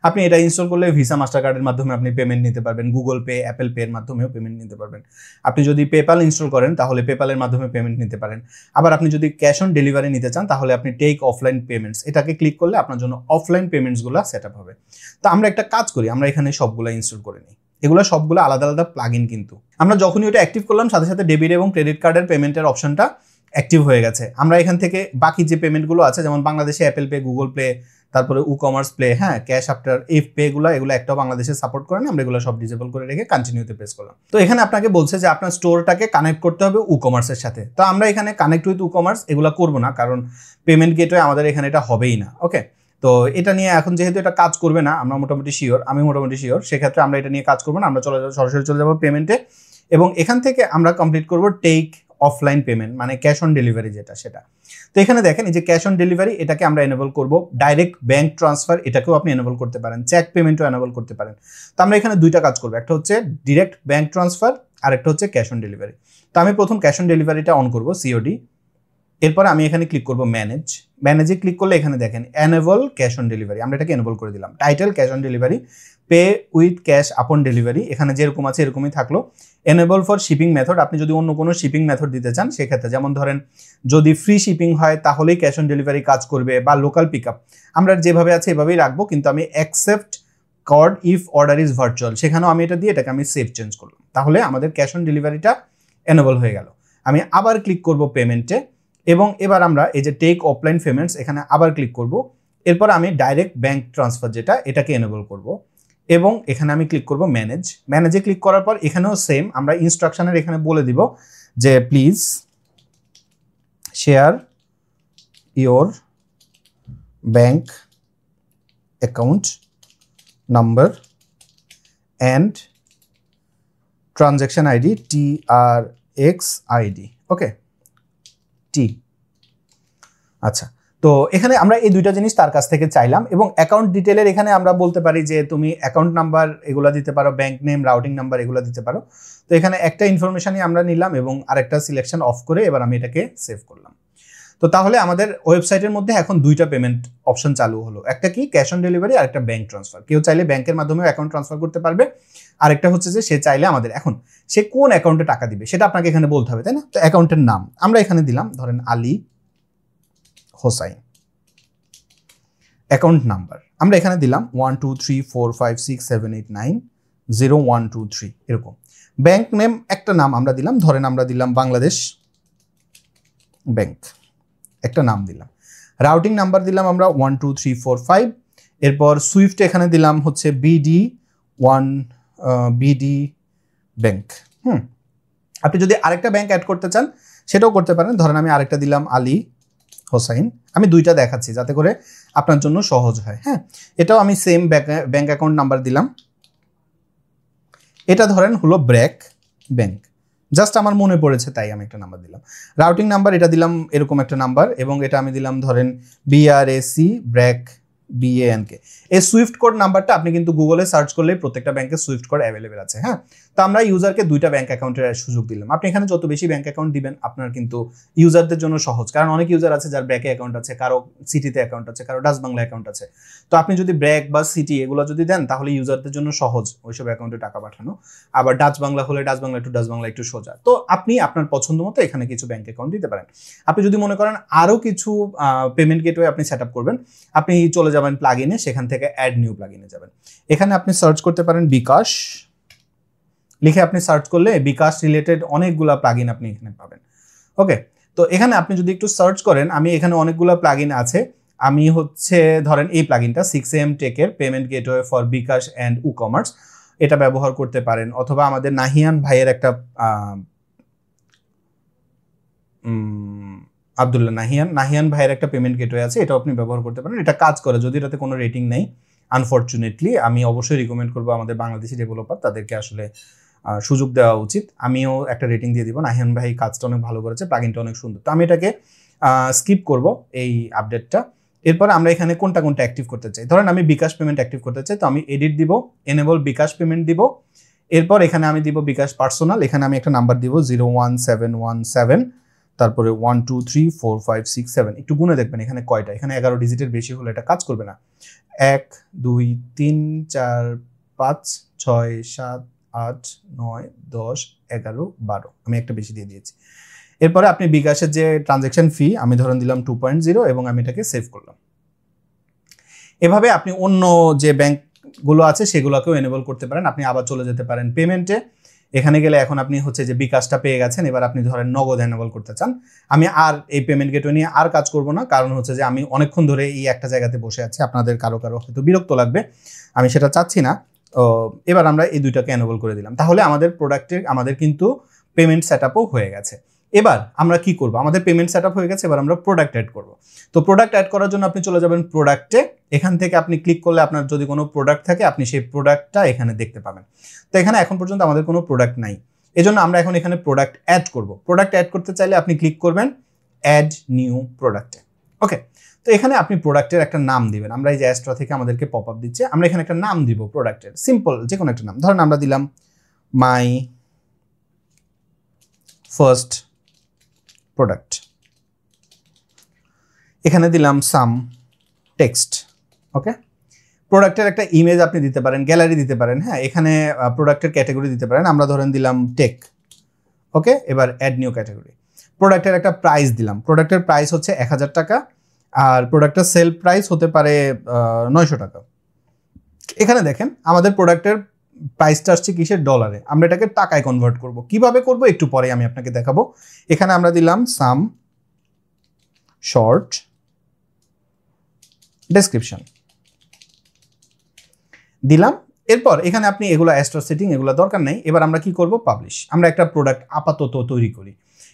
আপনি এটা ইনস্টল করলে ভিসা মাস্টার কার্ডের মাধ্যমে আপনি পেমেন্ট নিতে পারবেন, গুগল পে, অ্যাপেল পে এর মাধ্যমেও পেমেন্ট নিতে পারবেন। আপনি যদি পেপ্যাল ইনস্টল করেন তাহলে পেপ্যালের মাধ্যমে পেমেন্ট নিতে পারেন। আবার আপনি যদি ক্যাশ অন ডেলিভারি নিতে চান তাহলে আপনি টেক অফলাইন পেমেন্টস এটাকে ক্লিক করলে আপনার জন্য অফলাইন পেমেন্টসগুলো সেট আপ হবে। তো আমরা একটা কাজ করি, আমরা এখানে সবগুলো ইনস্টল করে নিই। এগুলো সবগুলো আলাদা আলাদা প্লাগইন, কিন্তু আমরা যখনই ওটা অ্যাক্টিভ করলাম সাথে সাথে ডেবিট এবং ক্রেডিট কার্ডের পেমেন্টের অপশনটা অ্যাক্টিভ হয়ে গেছে। আমরা এখান থেকে বাকি যে পেমেন্টগুলো আছে যেমন বাংলাদেশে অ্যাপেল পে, গুগল পে, তারপরে কমার্স প্লে, হ্যাঁ, ক্যাশ আফটার এফ পে এগুলো একটাও বাংলাদেশে সাপোর্ট করে না, আমরা এগুলো সব ডিসেবল করে রেখে কন্টিনিউতে প্রেস করলাম। তো এখানে আপনাকে বলছে যে আপনার স্টোরটাকে কানেক্ট করতে হবে কমার্সের সাথে। তো আমরা এখানে কানেক্ট উইথ কমার্স এগুলো করবো না, কারণ পেমেন্ট গেটওয়ে আমাদের এখানে এটা হবেই না। ওকে, তো এটা নিয়ে এখন যেহেতু এটা কাজ করবে না, আমরা মোটামুটি শিওর, আমি মোটামুটি শিওর, সেক্ষেত্রে আমরা এটা নিয়ে কাজ করবো না, আমরা সরাসরি চলে যাবো পেমেন্টে। এবং এখান থেকে আমরা কমপ্লিট করবো টেক অফলাইন পেমেন্ট, মানে ক্যাশ অন ডেলিভারি সেটা। তো এখানে দেখেন এই যে ক্যাশ অন ডেলিভারি, এটাকে আমরা এনেবল করব। ডাইরেক্ট ব্যাংক ট্রান্সফার এটাকেও আপনি এনেবল করতে পারেন, চেক পেমেন্টও এনেবল করতে পারেন। তো আমরা এখানে দুইটা কাজ করবো, একটা হচ্ছে ডিরেক্ট ব্যাংক ট্রান্সফার আর একটা হচ্ছে ক্যাশ অন ডেলিভারি। তো আমি প্রথম ক্যাশ অন ডেলিভারিটা অন করবো, সিওডি। এরপর আমি এখানে ক্লিক করবো ম্যানেজে ক্লিক করলে এখানে দেখেন এনেবল ক্যাশ অন ডেলিভারি, আমরা এটাকে এনেবল করে দিলাম। Title cash on delivery, pay with cash আপন ডেলিভারি, এখানে যেরকম আছে এরকমই থাকলো। এনেবল ফর শিপিং মেথড, আপনি যদি অন্য কোনো শিপিং মেথড দিতে চান সেক্ষেত্রে, যেমন ধরেন যদি ফ্রি শিপিং হয় তাহলেই ক্যাশ অন ডেলিভারি কাজ করবে, বা লোকাল পিক আপ, আমরা যেভাবে আছে এভাবেই রাখবো। কিন্তু আমি accept card if order is virtual, সেখানেও আমি এটা দিয়ে এটাকে আমি সেভ চেঞ্জ করলাম। তাহলে আমাদের ক্যাশ অন ডেলিভারিটা এনেবল হয়ে গেল। আমি আবার ক্লিক করব পেমেন্টে, এবং এবার আমরা এই যে টেক অফলাইন পেমেন্টস এখানে আবার ক্লিক করব। এরপর আমি ডাইরেক্ট ব্যাংক ট্রান্সফার এটাকে এনেবল করব, এবং এখানে আমি ক্লিক করব ম্যানেজে ক্লিক করার পর এখানেও সেম, আমরা ইনস্ট্রাকশনের এখানে বলে দিব যে please share your bank account number and transaction ID TRX ID, ওকে টি। আচ্ছা, তো এখানে আমরা এই দুইটা জিনিস তার কাছ থেকে চাইলাম। এবং অ্যাকাউন্ট ডিটেলের এখানে আমরা বলতে পারি যে তুমি অ্যাকাউন্ট নাম্বার এগুলো দিতে পারো, ব্যাংক নেম, রাউটিং নাম্বার এগুলো দিতে পারো। তো এখানে একটা ইনফরমেশনই আমরা নিলাম এবং আরেকটা সিলেকশন অফ করে এবার আমি এটাকে সেভ করলাম। তো তাহলে আমাদের ওয়েবসাইটের মধ্যে এখন দুইটা পেমেন্ট অপশন চালু হলো, একটা কি ক্যাশ অন ডেলিভারি আর একটা ব্যাংক ট্রান্সফার। কেউ চাইলে ব্যাংকের মাধ্যমেও অ্যাকাউন্ট ট্রান্সফার করতে পারবে, আরেকটা হচ্ছে যে সে চাইলে আমাদের এখন সে কোন অ্যাকাউন্টে টাকা দিবে সেটা আপনাকে এখানে বলতে হবে, তাই না? তো অ্যাকাউন্টের নাম আমরা এখানে দিলাম, ধরেন আলী হোসাইন। অ্যাকাউন্ট নাম্বার আমরা এখানে দিলাম 1234567890123 এরকম। ব্যাংক নেম একটা নাম আমরা দিলাম, ধরেন আমরা দিলাম বাংলাদেশ ব্যাংক, একটা নাম দিলাম। রাউটিং নাম্বার দিলাম আমরা 12345। এরপর সুইফট এখানে দিলাম হচ্ছে BD ব্যাংক। আপনি যদি আরেকটা ব্যাংক অ্যাড করতে চান সেটাও করতে পারেন, ধরেন আমি আরেকটা দিলাম আলী হোসাইন। আমি দুইটা দেখাচ্ছি যাতে করে আপনার জন্য সহজ হয়। হ্যাঁ, এটাও আমি সেম ব্যাংক অ্যাকাউন্ট নাম্বার দিলাম। এটা ধরেন হলো ব্র্যাক ব্যাংক, জাস্ট আমার মনে পড়েছে তাই আমি একটা নাম্বার দিলাম। রাউটিং নাম্বার এটা দিলাম এরকম একটা নাম্বার, এবং এটা আমি দিলাম ধরেন BRAC ব্র্যাক BANK। এই সুইফট কোড নাম্বারটা আপনি কিন্তু গুগলে সার্চ করলেই প্রত্যেকটা ব্যাংকের সুইফট কোড অ্যাভেলেবেল আছে। হ্যাঁ, তো আমরা ইউজারকে দুইটা ব্যাংক অ্যাকাউন্টের সুযোগ দিলাম। আপনি এখানে যত বেশি ব্যাংক অ্যাকাউন্ট দিবেন আপনার কিন্তু ইউজারদের জন্য সহজ, কারণ অনেক ইউজার আছে যার ব্র্যাকে অ্যাকাউন্ট আছে, কারো সিটিতে অ্যাকাউন্ট আছে, কারো ডাচ বাংলা অ্যাকাউন্ট আছে। তো আপনি যদি ব্র্যাক বা সিটি এগুলো যদি দেন তাহলে ইউজারদের জন্য সহজ ওইসব অ্যাকাউন্টে টাকা পাঠানো। আবার ডাচ বাংলা হলে ডাচ বাংলা একটু সোজা। তো আপনি আপনার পছন্দ মতো এখানে কিছু ব্যাংক অ্যাকাউন্ট দিতে পারেন। আপনি যদি মনে করেন আরও কিছু পেমেন্ট গেটওয়ে আপনি সেট আপ করবেন, আপনি চলে যাবেন প্লাগইনে, সেখান থেকে অ্যাড নিউ প্লাগইনে যাবেন। এখানে আপনি সার্চ করতে পারেন বিকাশ লিখে, আপনি সার্চ করলে বিকাশ রিলেটেড অনেকগুলা প্লাগইন আপনি এখানে পাবেন। ওকে, তো এখানে আপনি যদি একটু সার্চ করেন, আমি এখানে অনেকগুলো প্লাগইন আছে। আমি হচ্ছে ধরেন এই প্লাগইনটা 6am টেকের payment gateway for bKash and commerce, এটা ব্যবহার করতে পারেন। অথবা আমাদের নাহিয়ান ভাইয়ের একটা আব্দুল্লাহ নাহিয়ান ভাইয়ের একটা পেমেন্ট গেটওয়ে আছে, এটাও আপনি ব্যবহার করতে পারেন। এটা কাজ করে, যদি এটাতে কোনো রেটিং নেই আনফরচুনেটলি। আমি অবশ্যই রিকমেন্ড করবো আমাদের বাংলাদেশি ডেভেলপার তাদেরকে আসলে সুযোগ দেওয়া উচিত। আমিও একটা রেটিং দিয়ে দিব। নাহিয়ান ভাই কাজটা অনেক ভালো করেছে, প্লাগইনটা অনেক সুন্দর। তো আমি এটাকে স্কিপ করব এই আপডেটটা। এরপর আমরা এখানে কোনটা অ্যাক্টিভ করতে চাই, ধরেন আমি বিকাশ পেমেন্ট অ্যাক্টিভ করতে চাই, তো আমি এডিট দিব, এনেবল বিকাশ পেমেন্ট দিব। এরপর এখানে আমি দিব বিকাশ পার্সোনাল, এখানে আমি একটা নাম্বার দিব 01717, তারপরে 1234567। একটু গুনে দেখবেন এখানে কয়টা, এখানে 11 ডিজিটের বেশি হলে এটা কাজ করবে না। 1 2 3 4 5 6 7 8 9 10 11 12, আমি একটা বেশি দিয়ে দিয়েছি। এরপরে আপনি বিকাশের যে ট্রানজ্যাকশন ফি আমি ধরেন দিলাম 2.0 এবং আমি এটাকে সেভ করলাম। এভাবে আপনি অন্য যে ব্যাংকগুলো আছে সেগুলোকেও এনেবল করতে পারেন। আপনি আবার চলে যেতে পারেন পেমেন্টে, এখানে গেলে এখন আপনি হচ্ছে যে বিকাশটা পেয়ে গেছেন, এবার আপনি ধরেন নগদ এনেবল করতে চান। আমি আর এই পেমেন্ট গেটওয়ে নিয়ে আর কাজ করব না, কারণ হচ্ছে যে আমি অনেকক্ষণ ধরে এই একটা জায়গাতে বসে আছি, আপনাদের কারো হয়তো বিরক্ত লাগবে, আমি সেটা চাচ্ছি না। এবার আমরা এই দুইটাকে এনেবল করে দিলাম, তাহলে আমাদের কিন্তু পেমেন্ট সেটআপও হয়ে গেছে। এবার আমরা কি করব, আমাদের পেমেন্ট সেটআপ হয়ে গেছে, এবার আমরা প্রোডাক্ট অ্যাড করব। তো প্রোডাক্ট অ্যাড করার জন্য আপনি চলে যাবেন প্রোডাক্টে, এখান থেকে আপনি ক্লিক করলে আপনার যদি কোনো প্রোডাক্ট থাকে আপনি সেই প্রোডাক্টটা এখানে দেখতে পাবেন। তো এখানে এখন পর্যন্ত আমাদের কোনো প্রোডাক্ট নাই, এজন্য আমরা এখন এখানে প্রোডাক্ট অ্যাড করব। প্রোডাক্ট অ্যাড করতে চাইলে আপনি ক্লিক করবেন অ্যাড নিউ প্রোডাক্টে। ওকে, তো এখানে আপনি প্রোডাক্টের একটা নাম দিবেন। আমরা এই যে অ্যাস্ট্রা থেকে আমাদেরকে পপ আপ দিচ্ছে, আমরা এখানে একটা নাম দিব প্রোডাক্টের, সিম্পল যে কোনো একটা নাম। ধরেন আমরা দিলাম মাই ফার্স্ট প্রোডাক্ট, এখানে দিলাম সাম টেক্সট। ওকে, প্রোডাক্টের একটা ইমেজ আপনি দিতে পারেন, গ্যালারি দিতে পারেন, হ্যাঁ, এখানে প্রোডাক্টের ক্যাটাগরি দিতে পারেন, আমরা ধরেন দিলাম টেক। ওকে, এবার অ্যাড নিউ ক্যাটাগরি। প্রোডাক্টের একটা প্রাইস দিলাম, প্রোডাক্টের প্রাইস হচ্ছে 1000 টাকা, আর প্রোডাক্টের সেল প্রাইস হতে পারে 900 টাকা। এখানে দেখেন আমাদের প্রোডাক্টের প্রাইসটা আসছে কিসের, ডলারে। আমরা এটাকে টাকায় কনভার্ট করব, কিভাবে করব একটু পরে আমি আপনাকে দেখাবো। এখানে আমরা দিলাম সাম শর্ট ডেসক্রিপশন দিলাম। এরপর এখানে আপনি এগুলো এক্সট্রা সেটিং এগুলো দরকার নেই। এবার আমরা কি করব, পাবলিশ। আমরা একটা প্রোডাক্ট আপাতত তৈরি করি।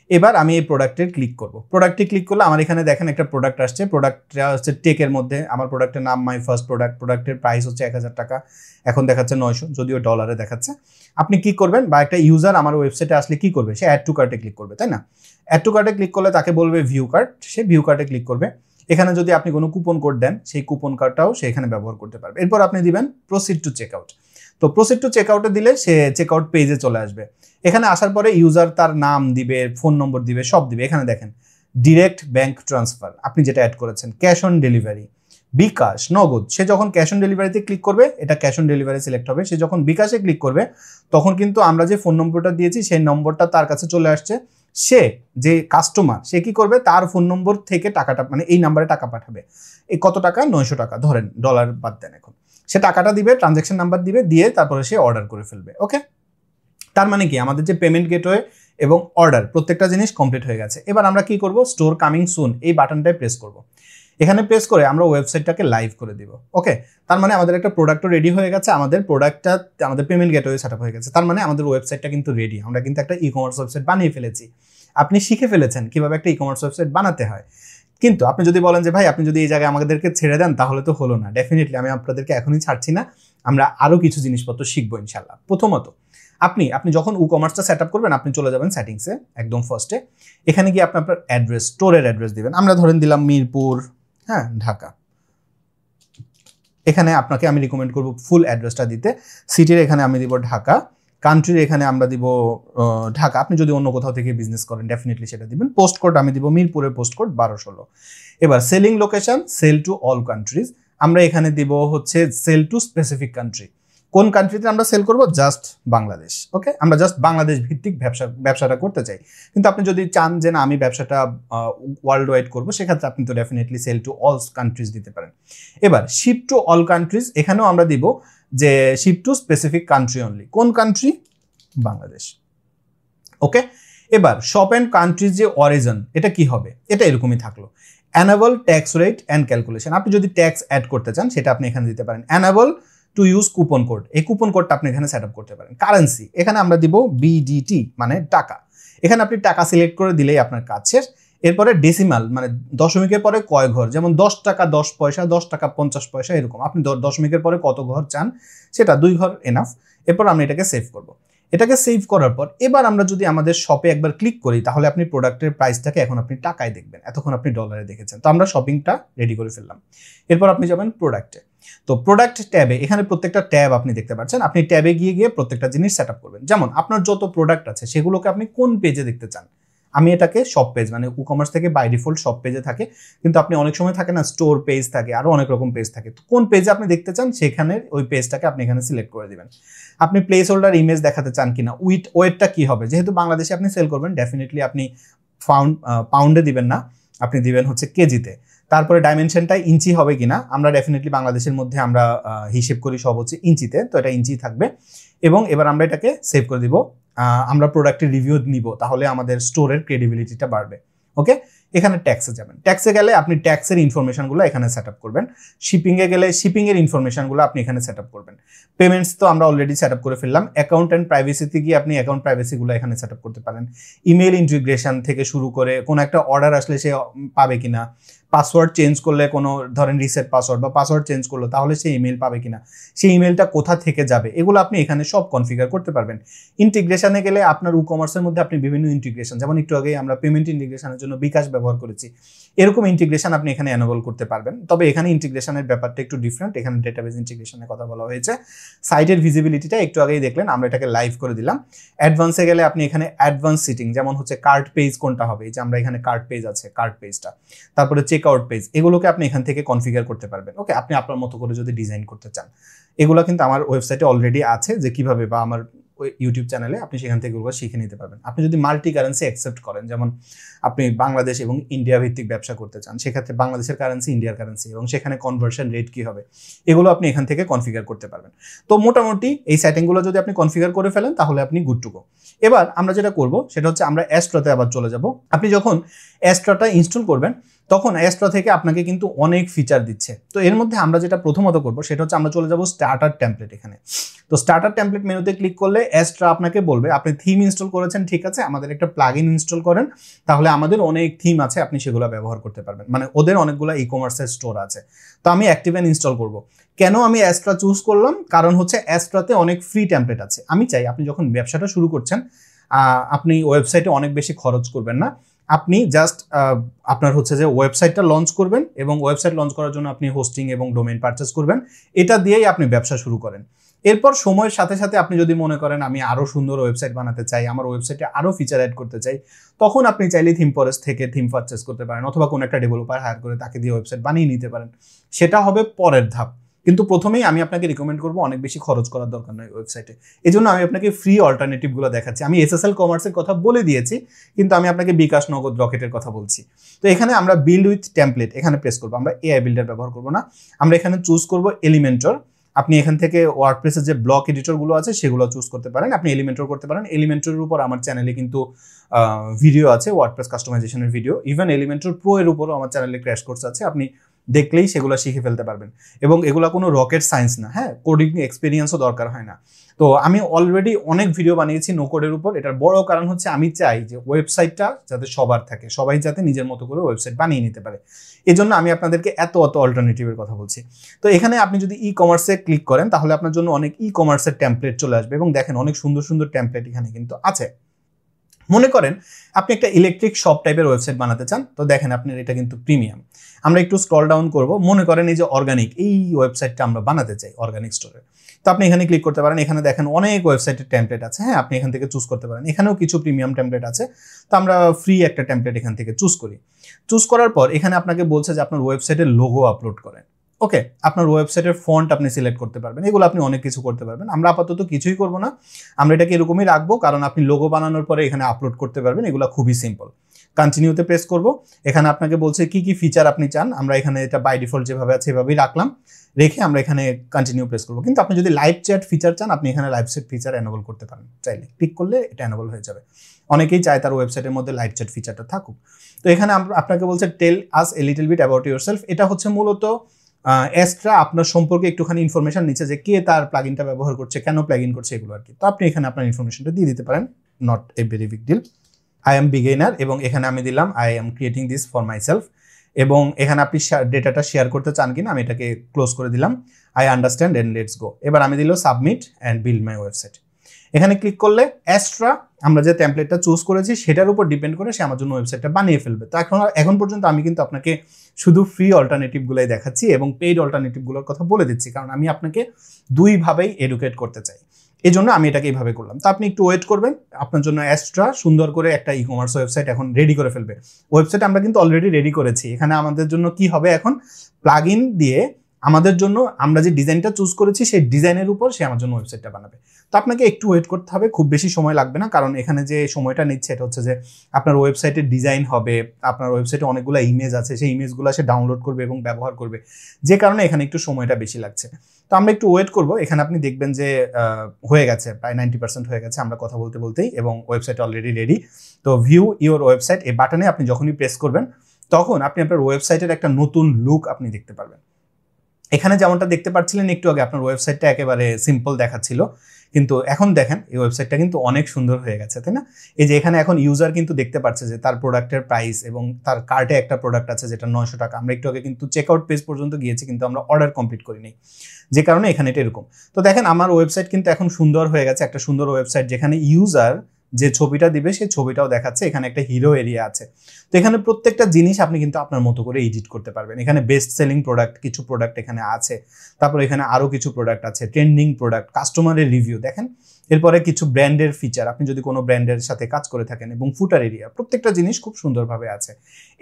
এবার আমি এই প্রোডাক্টের ক্লিক করব। প্রোডাক্টে ক্লিক করলে আমার এখানে দেখেন একটা প্রোডাক্ট আসছে, প্রোডাক্টটা হচ্ছে টেকের মধ্যে। আমার প্রোডাক্টের নাম মাই ফার্স্ট প্রোডাক্ট, প্রোডাক্টের প্রাইস হচ্ছে 1000 টাকা, এখন দেখাচ্ছে 900, যদিও ডলারে দেখাচ্ছে। আপনি কি করবেন, বা একটা ইউজার আমার ওয়েবসাইটে আসলে কি করবে, সে অ্যাড টু কার্টে ক্লিক করবে, তাই না? অ্যাড টু কার্টে ক্লিক করলে তাকে বলবে ভিউ কার্ট, সে ভিউ কার্টে ক্লিক করবে। এখানে যদি আপনি কোনো কুপন কোড দেন, সেই কুপন কার্ডটাও সে এখানে ব্যবহার করতে পারবে। এরপর আপনি দিবেন প্রসিড টু চেকআউট। তো প্রসিড টু চেকআউটে দিলে সে চেকআউট পেজে চলে আসবে। এখানে আসার পরে ইউজার তার নাম দিবে, ফোন নম্বর দিবে, সব দিবে। এখানে দেখেন ডিরেক্ট ব্যাংক ট্রান্সফার, আপনি যেটা অ্যাড করেছেন, ক্যাশ অন ডেলিভারি, বিকাশ, নগদ। সে যখন ক্যাশ অন ডেলিভারিতে ক্লিক করবে, এটা ক্যাশ অন ডেলিভারি সিলেক্ট হবে। সে যখন বিকাশে ক্লিক করবে, তখন কিন্তু আমরা যে ফোন নম্বরটা দিয়েছি সেই নম্বরটা তার কাছে চলে আসছে। সে যে কাস্টমার, সে কি করবে, তার ফোন নম্বর থেকে টাকাটা, মানে এই নাম্বারে টাকা পাঠাবে। এই কত টাকা, 900 টাকা, ধরেন ডলার বাদ দেন। এখন সে টাকাটা দিবে, ট্রানজ্যাকশন নাম্বার দিবে, দিয়ে তারপরে সে অর্ডার করে ফেলবে। ওকে, তার মানে কি, আমাদের যে পেমেন্ট গেটওয়ে এবং অর্ডার প্রত্যেকটা জিনিস কমপ্লিট হয়ে গেছে। এবার আমরা কি করব, স্টোর কামিং সুন এই বাটনটায় প্রেস করব। এখানে প্রেস করে আমরা ওয়েবসাইটটাকে লাইভ করে দিব। ওকে, তার মানে আমাদের একটা প্রোডাক্টও রেডি হয়ে গেছে, আমাদের প্রোডাক্টটা আমাদের পেমেন্ট গেটওয়ে সেটআপ হয়ে গেছে। তার মানে আমাদের ওয়েবসাইটটা কিন্তু রেডি, আমরা কিন্তু একটা ই কমার্স ওয়েবসাইট বানিয়ে ফেলেছি। আপনি শিখে ফেলেছেন কিভাবে একটা ই কমার্স ওয়েবসাইট বানাতে হয়। কিন্তু আপনি যদি বলেন যে ভাই আপনি যদি এই জায়গায় আমাদেরকে ছেড়ে দেন তাহলে তো হলো না, ডেফিনেটলি আমি আপনাদেরকে এখনই ছাড়ছি না, আমরা আরও কিছু জিনিসপত্র শিখবো ইনশাল্লাহ। প্রথমত আপনি যখন ই কমার্সটা সেট আপ করবেন, আপনি চলে যাবেন সেটিংসে, একদম ফার্স্টে। এখানে গিয়ে আপনার অ্যাড্রেস, স্টোরের অ্যাড্রেস দিবেন। আমরা ধরেন দিলাম মিরপুর, হ্যাঁ, ঢাকা। এখানে আপনাকে আমি রিকমেন্ড করব ফুল অ্যাড্রেসটা দিতে। সিটির এখানে আমি দিব ঢাকা, কান্ট্রির এখানে আমরা দিব ঢাকা। আপনি যদি অন্য কোথাও থেকে বিজনেস করেন ডেফিনেটলি সেটা দিবেন। পোস্ট কোড আমি দিব মিরপুরের পোস্ট কোড 1216। এবার selling location, sell to all countries. আমরা এখানে দিব হচ্ছে সেল টু স্পেসিফিক কান্ট্রি। কোন কান্ট্রিতে আমরা সেল করব, জাস্ট বাংলাদেশ। ওকে, আমরা জাস্ট বাংলাদেশ ভিত্তিক ব্যবসাটা করতে চাই। কিন্তু আপনি যদি চান যে না আমি ব্যবসাটা ওয়ার্ল্ড ওয়াইড করবো, সেক্ষেত্রে আপনি তো definitely sell to all countries দিতে পারেন। এবার শিপ টু অল কান্ট্রিজ, এখানেও আমরা দিব যে ship to specific country only. কোন কান্ট্রি, বাংলাদেশ। ওকে, এবার শপ অ্যান্ড কান্ট্রিজ যে অরিজিন, এটা কি হবে, এটা এরকমই থাকলো। Enable tax rate and calculation, আপনি যদি ট্যাক্স অ্যাড করতে চান সেটা আপনি এখানে দিতে পারেন। Enable to use coupon code, এই কুপন কোডটা আপনি এখানে সেট আপ করতে পারেন। কারেন্সি, এখানে আমরা দিব বিডিটি মানে টাকা। এখানে আপনি টাকা সিলেক্ট করে দিলেই আপনার কাজ শেষ। এরপরে ডেসিমাল মানে দশমিকের পরে কয় ঘর, যেমন 10 টাকা 10 পয়সা, 10 টাকা 50 পয়সা, এরকম আপনি দশমিকের পরে কত ঘর চান সেটা 2 ঘর এনাফ। এরপর আমি এটাকে সেভ করব। এটাকে সেভ করার পর এবার আমরা যদি আমাদের শপে একবার ক্লিক করি, তাহলে আপনি প্রোডাক্টের প্রাইসটাকে এখন আপনি টাকায় দেখবেন, এতক্ষণ আপনি ডলারে দেখেছেন। তো আমরা শপিংটা রেডি করে ফেললাম। এরপর আপনি যাবেন প্রোডাক্টে। তো প্রোডাক্ট ট্যাবে, এখানে প্রত্যেকটা ট্যাব আপনি দেখতে পাচ্ছেন। আপনি ট্যাবে গিয়ে প্রত্যেকটা জিনিস সেট আপ করবেন। যেমন আপনার যত প্রোডাক্ট আছে সেগুলোকে আপনি কোন পেজে দেখতে চান। আমি এটাকে শপ পেজ, মানে ই কমার্স থেকে বাই ডিফল্ট শপ পেজে থাকে, কিন্তু আপনি অনেক সময় থাকে না স্টোর পেজ থাকে, আরও অনেক রকম পেজ থাকে। তো কোন পেজে আপনি দেখতে চান সেখানে ওই পেজটাকে আপনি এখানে সিলেক্ট করে দিবেন। আপনি প্লেস হোল্ডার ইমেজ দেখাতে চান কিনা, ওয়েটটা কি হবে, যেহেতু বাংলাদেশে আপনি সেল করবেন ডেফিনেটলি আপনি পাউন্ডে দিবেন না, আপনি দিবেন হচ্ছে কেজিতে। তারপরে ডাইমেনশনটা ইঞ্চি হবে কিনা, আমরা ডেফিনেটলি বাংলাদেশের মধ্যে আমরা হিসেব করি সব হচ্ছে ইঞ্চিতে, তো এটা ইঞ্চি থাকবে। এবং এবার আমরা এটাকে সেভ করে দিব আমরা প্রোডাক্টের রিভিউ নিব, তাহলে আমাদের স্টোরের ক্রেডিবিলিটিটা বাড়বে। ওকে, এখানে ট্যাক্সে যাবেন। ট্যাক্সে গেলে আপনি ট্যাক্সের ইনফরমেশনগুলো এখানে সেট আপ করবেন। শিপিংয়ে গেলে শিপিংয়ের ইনফরমেশনগুলো আপনি এখানে সেট আপ করবেন। পেমেন্টস তো আমরা অলরেডি সেট আপ করে ফেললাম। অ্যাকাউন্ট অ্যান্ড প্রাইভেসিতে গিয়ে আপনি অ্যাকাউন্ট প্রাইভেসিগুলো এখানে সেট আপ করতে পারেন। ইমেল ইন্টিগ্রেশন থেকে শুরু করে কোনো একটা অর্ডার আসলে সে পাবে কিনা, পাসওয়ার্ড চেঞ্জ করলে কোনো ধরেন রিসেট পাসওয়ার্ড বা পাসওয়ার্ড চেঞ্জ করলো তাহলে সে ইমেল পাবে কিনা, সেই ইমেলটা কোথা থেকে যাবে, এগুলো আপনি এখানে সব কনফিগার করতে পারবেন। ইন্টিগ্রেশনে গেলে আপনার কমার্সের মধ্যে আপনি বিভিন্ন ইন্টিগ্রেশন, যেমন একটু আগে আমরা পেমেন্ট ইন্টিগ্রেশনের জন্য বিকাশ ব্যবহার করেছি, এরকম ইন্টিগ্রেশন আপনি এখানে এনেবল করতে পারবেন। তবে এখানে ইন্টিগ্রেশনের ব্যাপারটা একটু ডিফারেন্ট, এখানে ডেটাবেস ইন্টিগ্রেশনের কথা বলা হয়েছে। সাইটের ভিজিবিলিটিটা একটু আগেই দেখলেন, আমরা এটাকে লাইভ করে দিলাম। অ্যাডভান্সে গেলে আপনি এখানে অ্যাডভান্স সিটিং, যেমন হচ্ছে কার্ট পেজ কোনটা হবে, এই যে আমরা এখানে কার্ট পেজ আছে, কার্ট পেজটা, তারপরে চেক আউট পেজ, এগুলোকে আপনি এখান থেকে কনফিগার করতে পারবেন। ওকে, আপনি আপনার মতো করে যদি ডিজাইন করতে চান, এগুলো কিন্তু আমার ওয়েবসাইটে অলরেডি আছে যে কিভাবে, বা আমার ইউটিউব চ্যানেলে আপনি সেখান থেকে এগুলো শিখে নিতে পারবেন। আপনি যদি মাল্টি কারেন্সি অ্যাকসেপ্ট করেন, যেমন আপনি বাংলাদেশ এবং ইন্ডিয়া ভিত্তিক ব্যবসা করতে চান, সেক্ষেত্রে বাংলাদেশের কারেন্সি, ইন্ডিয়ার কারেন্সি এবং সেখানে কনভার্সন রেট কি হবে, এগুলো আপনি এখান থেকে কনফিগার করতে পারবেন। তো মোটামুটি এই সেটিংগুলো যদি আপনি কনফিগার করে ফেলেন তাহলে আপনি গুড টু গো। এবার আমরা যেটা করব সেটা হচ্ছে আমরা অ্যাস্ট্রাতে আবার চলে যাব। আপনি যখন অ্যাস্ট্রাটা ইনস্টল করবেন তখন অ্যাস্ট্রা থেকে আপনাকে কিন্তু অনেক ফিচার দিচ্ছে। তো এর মধ্যে আমরা যেটা প্রথমত করব সেটা হচ্ছে আমরা চলে যাব স্টার্টার টেমপ্লেট। এখানে তো স্টার্টার টেমপ্লেট মেনুতে ক্লিক করলে অ্যাস্ট্রা আপনাকে বলবে আপনি থিম ইনস্টল করেছেন, ঠিক আছে, আমাদের একটা প্লাগইন ইনস্টল করেন, তাহলে আমাদের অনেক থিম আছে, আপনি সেগুলো ব্যবহার করতে পারবেন। মানে ওদের অনেকগুলো ই কমার্সের স্টোর আছে। তো আমি অ্যাক্টিভেন ইনস্টল করব। কেন আমি অ্যাস্ট্রা চুজ করলাম? কারণ হচ্ছে অ্যাস্ট্রাতে অনেক ফ্রি টেমপ্লেট আছে। আমি চাই আপনি যখন ব্যবসাটা শুরু করছেন আপনি ওয়েবসাইটে অনেক বেশি খরচ করবেন না, আপনি জাস্ট আপনার হচ্ছে যে ওয়েবসাইটটা লঞ্চ করবেন এবং ওয়েবসাইট লঞ্চ করার জন্য আপনি হোস্টিং এবং ডোমেইন পারচেজ করবেন, এটা দিয়েই আপনি ব্যবসা শুরু করেন। এরপর সময়ের সাথে সাথে আপনি যদি মনে করেন আমি আরও সুন্দর ওয়েবসাইট বানাতে চাই, আমার ওয়েবসাইটে আরও ফিচার অ্যাড করতে চাই, তখন আপনি চাইলে থিম ফরেস্ট থেকে থিম পারচেজ করতে পারেন, অথবা কোনো একটা ডেভেলপার হায়ার করে তাকে দিয়ে ওয়েবসাইট বানিয়ে নিতে পারেন। সেটা হবে পরের ধাপ। কিন্তু প্রথমেই আমি আপনাকে রিকমেন্ড করবো অনেক বেশি খরচ করার দরকার নয় ওয়েবসাইটে। এই জন্য আমি আপনাকে ফ্রি অল্টারনেটিভগুলো দেখাচ্ছি। আমি এসএসএল কমার্সের কথা বলে দিয়েছি, কিন্তু আমি আপনাকে বিকাশ, নগদ, রকেটের কথা বলছি। তো এখানে আমরা বিল্ড উইথ টেমপ্লেট এখানে প্রেস করবো। আমরা এআই বিল্ডার ব্যবহার করবো না, আমরা এখানে চুজ করবো এলিমেন্টর। আপনি এখান থেকে ওয়ার্ডপ্রেসের যে ব্লক এডিটরগুলো আছে সেগুলো চুজ করতে পারেন, আপনি এলিমেন্টর করতে পারেন। এলিমেন্টরের উপর আমার চ্যানেলে কিন্তু ভিডিও আছে, ওয়ার্ডপ্রেস কাস্টমাইজেশনের ভিডিও। ইভেন এলিমেন্টর প্রো এর উপরও আমার চ্যানেলে ক্র্যাশ কোর্স আছে, আপনি দেখলেই সেগুলো শিখে ফেলতে পারবেন। এবং এগুলো কোনো রকেট সায়েন্স না, হ্যাঁ, কোডিং এক্সপিরিয়েন্সও দরকার হয় না। তো আমি অলরেডি অনেক ভিডিও বানিয়েছি নো কোডের উপর। এটার বড় কারণ হচ্ছে আমি চাই যে ওয়েবসাইটটা যাতে সবার থাকে, সবাই যাতে নিজের মতো করে ওয়েবসাইট বানিয়ে নিতে পারে। এই জন্য আমি আপনাদেরকে এত অল্টারনেটিভের কথা বলছি। তো এখানে আপনি যদি ই কমার্সে ক্লিক করেন তাহলে আপনার জন্য অনেক ই কমার্সের টেমপ্লেট চলে আসবে, এবং দেখেন অনেক সুন্দর সুন্দর টেমপ্লেট এখানে কিন্তু আছে। মনে করেন আপনি একটা ইলেকট্রিক শপ টাইপের ওয়েবসাইট বানাতে চান, তো দেখেন আপনার এটা কিন্তু প্রিমিয়াম। আমরা একটু স্ক্রল ডাউন করব, মনে করেন এই যে অর্গানিক, এই ওয়েবসাইটটা আমরা বানাতে চাই অর্গানিক স্টোরে। তো আপনি এখানে ক্লিক করতে পারেন, এখানে দেখেন অনেক ওয়েবসাইটের টেমপ্লেট আছে, হ্যাঁ, আপনি এখান থেকে চুজ করতে পারেন। এখানেও কিছু প্রিমিয়াম টেমপ্লেট আছে, তো আমরা ফ্রি একটা টেমপ্লেট এখান থেকে চুজ করি। চুজ করার পর এখানে আপনাকে বলছে যে আপনার ওয়েবসাইটের লোগো আপলোড করেন। ওকে, আপনার ওয়েবসাইটের ফন্ট আপনি সিলেক্ট করতে পারবেন, এগুলো আপনি অনেক কিছু করতে পারবেন। আমরা আপাতত কিছুই করব না, আমরা এটাকে এরকমই রাখবো, কারণ আপনি লোগো বানানোর পরে এখানে আপলোড করতে পারবেন। এগুলো খুবই সিম্পল। কন্টিনিউতে প্রেস করব। এখানে আপনাকে বলছে কি কি ফিচার আপনি চান, আমরা এখানে এটা বাই ডিফল্ট যেভাবে আছে এভাবেই রাখলাম, রেখে আমরা এখানে কন্টিনিউ প্রেস করব। কিন্তু আপনি যদি লাইভ চ্যাট ফিচার চান, আপনি এখানে লাইভ চ্যাট ফিচার এনেবল করতে পারেন, চাইলে ক্লিক করলে এটা এনেবল হয়ে যাবে। অনেকেই চায় তার ওয়েবসাইটের মধ্যে লাইভ চ্যাট ফিচারটা থাকুক। তো এখানে আপনাকে বলছে tell us a little bit about yourself. এটা হচ্ছে মূলত অ্যাস্ট্রা আপনার সম্পর্কে একটুখানি ইনফরমেশন নিচ্ছে, যে কে তার প্লাগইনটা ব্যবহার করছে, কেন প্লাগইন করছে, এগুলো আর কি। তো আপনি এখানে আপনার ইনফরমেশনটা দিয়ে দিতে পারেন, not a very big deal. I am beginner, এবং এখানে আমি দিলাম I am creating this for myself, এবং এখানে আপনি ডেটাটা শেয়ার করতে চান কিনা আমি এটাকে ক্লোজ করে দিলাম। I understand and let's go. এবার আমি দিল submit and build my website. এখানে ক্লিক করলে অ্যাস্ট্রা আমরা যে টেমপ্লেটটা চুজ করেছি সেটার উপর ডিপেন্ড করে সে আমার জন্য ওয়েবসাইটটা বানিয়ে ফেলবে। তো এখন পর্যন্ত আমি কিন্তু আপনাকে শুধু ফ্রি অল্টারনেটিভগুলোই দেখাচ্ছি এবং পেইড অল্টারনেটিভগুলোর কথা বলে দিচ্ছি, কারণ আমি আপনাকে দুইভাবেই এডুকেট করতে চাই। এই জন্য আমি এটাকে এইভাবে করলাম। তো আপনি একটু ওয়েট করবেন, আপনার জন্য অ্যাস্ট্রা সুন্দর করে একটা ই কমার্স ওয়েবসাইট এখন রেডি করে ফেলবে। ওয়েবসাইট আমরা কিন্তু অলরেডি রেডি করেছি। এখানে আমাদের জন্য কি হবে, এখন প্লাগইন দিয়ে আমাদের জন্য আমরা যে ডিজাইনটা চুজ করেছি সেই ডিজাইনের উপর সে আমার জন্য ওয়েবসাইটটা বানাবে। তো আপনাকে একটু ওয়েট করতে হবে, খুব বেশি সময় লাগবে না, কারণ এখানে যে সময়টা নিচ্ছে এটা হচ্ছে যে আপনার ওয়েবসাইটের ডিজাইন হবে, আপনার ওয়েবসাইটে অনেকগুলো ইমেজ আছে, সেই ইমেজগুলো সে ডাউনলোড করবে এবং ব্যবহার করবে, যে কারণে এখানে একটু সময়টা বেশি লাগছে। তো আমরা একটু ওয়েট করব। এখানে আপনি দেখবেন যে হয়ে গেছে, প্রায় 90% হয়ে গেছে আমরা কথা বলতে বলতেই, এবং ওয়েবসাইট অলরেডি রেডি। তো ভিউ ইউর ওয়েবসাইট এই বাটনে আপনি যখনই প্রেস করবেন তখন আপনি আপনার ওয়েবসাইটের একটা নতুন লুক আপনি দেখতে পারবেন। এখানে যেমনটা দেখতে পাচ্ছিলেন একটু আগে, আপনার ওয়েবসাইটটা একেবারে সিম্পল দেখাচ্ছিল, কিন্তু এখন দেখেন এই ওয়েবসাইটটা কিন্তু অনেক সুন্দর হয়ে গেছে, তাই না? এই যে এখানে এখন ইউজার কিন্তু দেখতে পাচ্ছে যে তার প্রোডাক্টের প্রাইস এবং তার কার্টে একটা প্রোডাক্ট আছে যেটা 900 টাকা। আমরা একটু আগে কিন্তু চেকআউট পেজ পর্যন্ত গিয়েছি, কিন্তু আমরা অর্ডার কমপ্লিট করিনি, যে কারণে এখানে এটা এরকম। তো দেখেন আমার ওয়েবসাইট কিন্তু এখন সুন্দর হয়ে গেছে, একটা সুন্দর ওয়েবসাইট, যেখানে ইউজার যে ছবিটা দিবে সেই ছবিটাও দেখাচ্ছে। এখানে একটা হিরো এরিয়া আছে। তো এখানে প্রত্যেকটা জিনিস আপনি কিন্তু আপনার মতো করে এডিট করতে পারবেন। এখানে বেস্ট সেলিং প্রোডাক্ট কিছু প্রোডাক্ট এখানে আছে, তারপর এখানে আরও কিছু প্রোডাক্ট আছে, ট্রেন্ডিং প্রোডাক্ট, কাস্টমারের রিভিউ দেখেন, এরপরে কিছু ব্র্যান্ডের ফিচার, আপনি যদি কোনো ব্র্যান্ডের সাথে কাজ করে থাকেন, এবং ফুটার এরিয়া, প্রত্যেকটা জিনিস খুব সুন্দরভাবে আছে।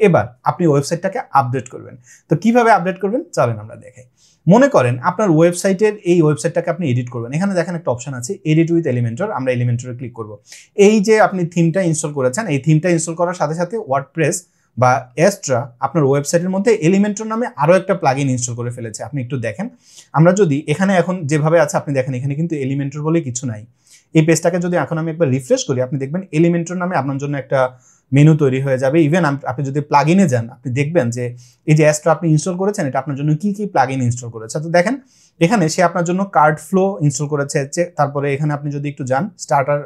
এবার আপনি ওয়েবসাইটটাকে আপডেট করবেন। তো কিভাবে আপডেট করবেন চলেন আমরা দেখাই। মনে করেন আপনার ওয়েবসাইটের এই ওয়েবসাইটটাকে আপনি এডিট করবেন। এখানে দেখেন একটা অপশন আছে এডিট উইথ এলিমেন্টর, আমরা এলিমেন্টরে ক্লিক করব। এই যে আপনি থিমটা ইনস্টল করেছেন, এই থিমটা ইনস্টল করার সাথে সাথে ওয়ার্ডপ্রেস বা এক্সট্রা আপনার ওয়েবসাইটের মধ্যে এলিমেন্টর নামে আরও একটা প্লাগইন ইনস্টল করে ফেলেছে। আপনি একটু দেখেন, আমরা যদি এখানে এখন যেভাবে আছে আপনি দেখেন এখানে কিন্তু এলিমেন্টর বলে কিছু নাই। এই পেজটাকে যদি এখন আমি একবার রিফ্রেশ করি, আপনি দেখবেন এলিমেন্টর নামে আপনার জন্য একটা মেনু তৈরি হয়ে যাবে। ইভেন আপনি যদি প্লাগইনে যান, আপনি দেখবেন যে এই যে অ্যাস্ট্রা আপনি ইনস্টল করেছেন, এটা আপনার জন্য কি কি প্লাগইন ইনস্টল করেছে। তো দেখেন এখানে সে আপনার জন্য কার্ড ফ্লো ইনস্টল করেছে। তারপরে এখানে আপনি যদি একটু যান স্টার্টার,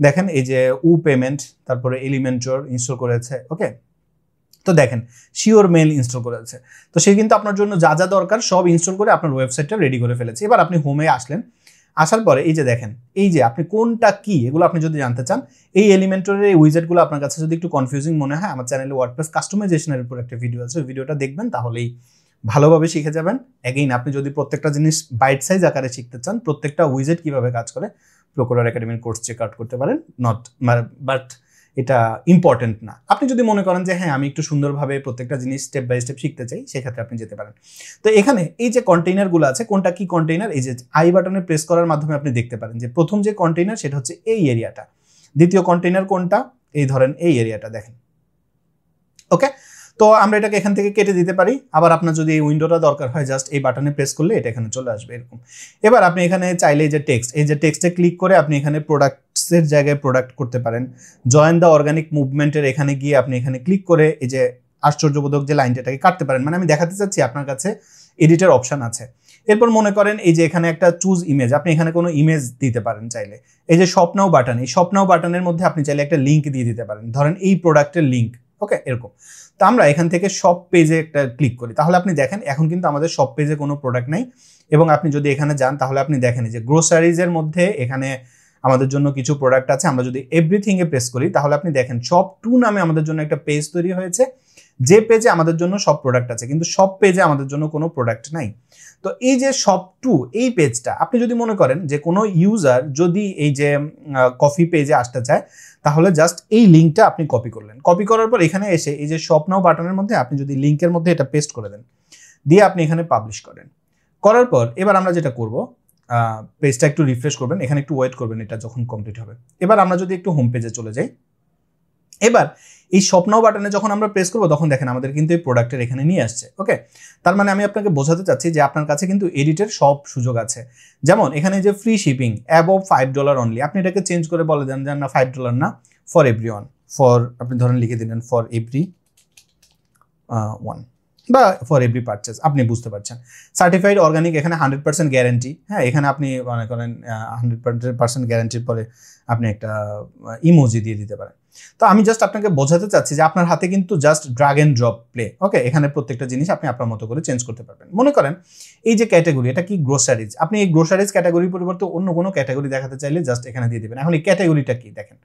দেখেন এই যে পেমেন্ট, তারপরে এলিমেন্টর ইনস্টল করেছে। ওকে, তো দেখেন শিওর মেল ইনস্টল করেছে। তো সে কিন্তু আপনার জন্য যা যা দরকার সব ইনস্টল করে আপনার ওয়েবসাইটটা রেডি করে ফেলেছে। এবার আপনি হোমে আসলেন, আসার পরে এই যে দেখেন এই যে আপনি কোনটা কি এগুলো আপনি যদি জানতে চান, এই এলিমেন্টরের এই উইজেটগুলো আপনার কাছে যদি একটু কনফিউজিং মনে হয়, আমার চ্যানেলে ওয়ার্ডপ্রেস কাস্টমাইজেশনের উপর একটা ভিডিও আছে, ওই ভিডিওটা দেখবেন, তাহলেই ভালোভাবে শিখে যাবেন। এগেইন আপনি যদি প্রত্যেকটা জিনিস বাইট সাইজ আকারে শিখতে চান, প্রত্যেকটা উইজেট কিভাবে কাজ করে, প্রোকোডার একাডেমির কোর্স চেক আউট করতে পারেন। বাট এটা ইম্পর্টেন্ট না। আপনি যদি মনে করেন যে হ্যাঁ আমি একটু সুন্দরভাবে প্রত্যেকটা জিনিস স্টেপ বাই স্টেপ শিখতে চাই, সেক্ষেত্রে আপনি যেতে পারেন। তো এখানে এই যে কন্টেইনারগুলো আছে, কোনটা কি কন্টেইনার, এই যে আই বাটনে প্রেস করার মাধ্যমে আপনি দেখতে পারেন যে প্রথম যে কন্টেইনার সেটা হচ্ছে এই এরিয়াটা, দ্বিতীয় কন্টেইনার কোনটা, এই ধরেন এই এরিয়াটা দেখেন। ওকে, তো আমরা এটাকে এখান থেকে কেটে দিতে পারি। আবার আপনার যদি এই উইন্ডোটা দরকার হয়, জাস্ট এই বাটনে প্রেস করলে এটা এখানে চলে আসবে এরকম। এবার আপনি এখানে চাইলে এই যে টেক্সট, এই যে টেক্সটে ক্লিক করে আপনি এখানে প্রোডাক্টসের জায়গায় প্রোডাক্ট করতে পারেন। জয়েন দ্য অর্গানিক মুভমেন্টের এখানে গিয়ে আপনি এখানে ক্লিক করে এই যে আশ্চর্যবোধক যে লাইনটাকে কাটতে পারেন। মানে আমি দেখাতে চাচ্ছি আপনার কাছে এডিটের অপশন আছে। এরপর মনে করেন এই যে এখানে একটা চুজ ইমেজ, আপনি এখানে কোনো ইমেজ দিতে পারেন চাইলে। এই যে শপ নাও বাটন, এই শপ নাও বাটনের মধ্যে আপনি চাইলে একটা লিঙ্ক দিয়ে দিতে পারেন, ধরেন এই প্রোডাক্টের লিঙ্ক। ওকে, এরকম। তো আমরা এখান থেকে শপ পেজে একটা ক্লিক করি, তাহলে আপনি দেখেন এখন কিন্তু আমাদের শপ পেজে কোনো প্রোডাক্ট নেই। এবং আপনি যদি এখানে যান তাহলে আপনি দেখেন যে গ্রোসারিজের মধ্যে এখানে আমাদের জন্য কিছু প্রোডাক্ট আছে। আমরা যদি এভরিথিংয়ে প্রেস করি তাহলে আপনি দেখেন শপ 2 নামে আমাদের জন্য একটা পেজ তৈরি হয়েছে, যে পেজে আমাদের জন্য সব প্রোডাক্ট আছে, কিন্তু সব পেজে আমাদের জন্য কোনো প্রোডাক্ট নাই। তো এই যে শপ 2 এই পেজটা আপনি যদি মনে করেন যে কোনো ইউজার যদি এই যে কফি পেজে আসতে চায়, তাহলে জাস্ট এই লিঙ্কটা আপনি কপি করলেন। কপি করার পর এখানে এসে এই যে শপ নাও বাটনের মধ্যে আপনি যদি লিঙ্কের মধ্যে এটা পেস্ট করে দেন, দিয়ে আপনি এখানে পাবলিশ করেন। করার পর এবার আমরা যেটা করব, পেজটা একটু রিফ্রেশ করবেন, এখানে একটু ওয়েট করবেন এটা যখন কমপ্লিট হবে। এবার আমরা যদি একটু হোম পেজে চলে যাই, এবার এই শপ নাও বাটনে যখন আমরা প্রেস করবো তখন দেখেন আমাদের কিন্তু এই প্রোডাক্টের এখানে নিয়ে আসছে। ওকে, তার মানে আমি আপনাকে বোঝাতে চাচ্ছি যে আপনার কাছে কিন্তু এডিটের সব সুযোগ আছে। যেমন এখানে যে ফ্রি শিপিং অ্যাবভ $5 অনলি, আপনি এটাকে চেঞ্জ করে বলে দেন যে না $5 না, ফর এভরিওয়ান, ফর আপনি ধরেন লিখে দিলেন ফর এভরি ওয়ান বা ফর এভরি পারচেজ, আপনি বুঝতে পারছেন। সার্টিফাইড অর্গানিক এখানে 100% গ্যারান্টি। হ্যাঁ, এখানে আপনি মনে করেন 100% গ্যারান্টির পরে আপনি একটা ইমোজি দিয়ে দিতে পারেন। তো আমি জাস্ট আপনাকে বোঝাতে চাচ্ছি যে আপনার হাতে কিন্তু just drag and drop play. Okay, এখানে প্রত্যেকটা জিনিস আপনি আপনার মতো করে চেঞ্জ করতে পারবেন। মনে করেন এই যে ক্যাটাগরি, এটা কি গ্রোসারিজ, আপনি এই গ্রোসারিজ ক্যাটাগরির পরিবর্তে অন্য কোনো ক্যাটাগরি দেখাতে চাইলে জাস্ট এখানে দিয়ে দেবেন। এখন এই ক্যাটাগরিটা কি দেখেন,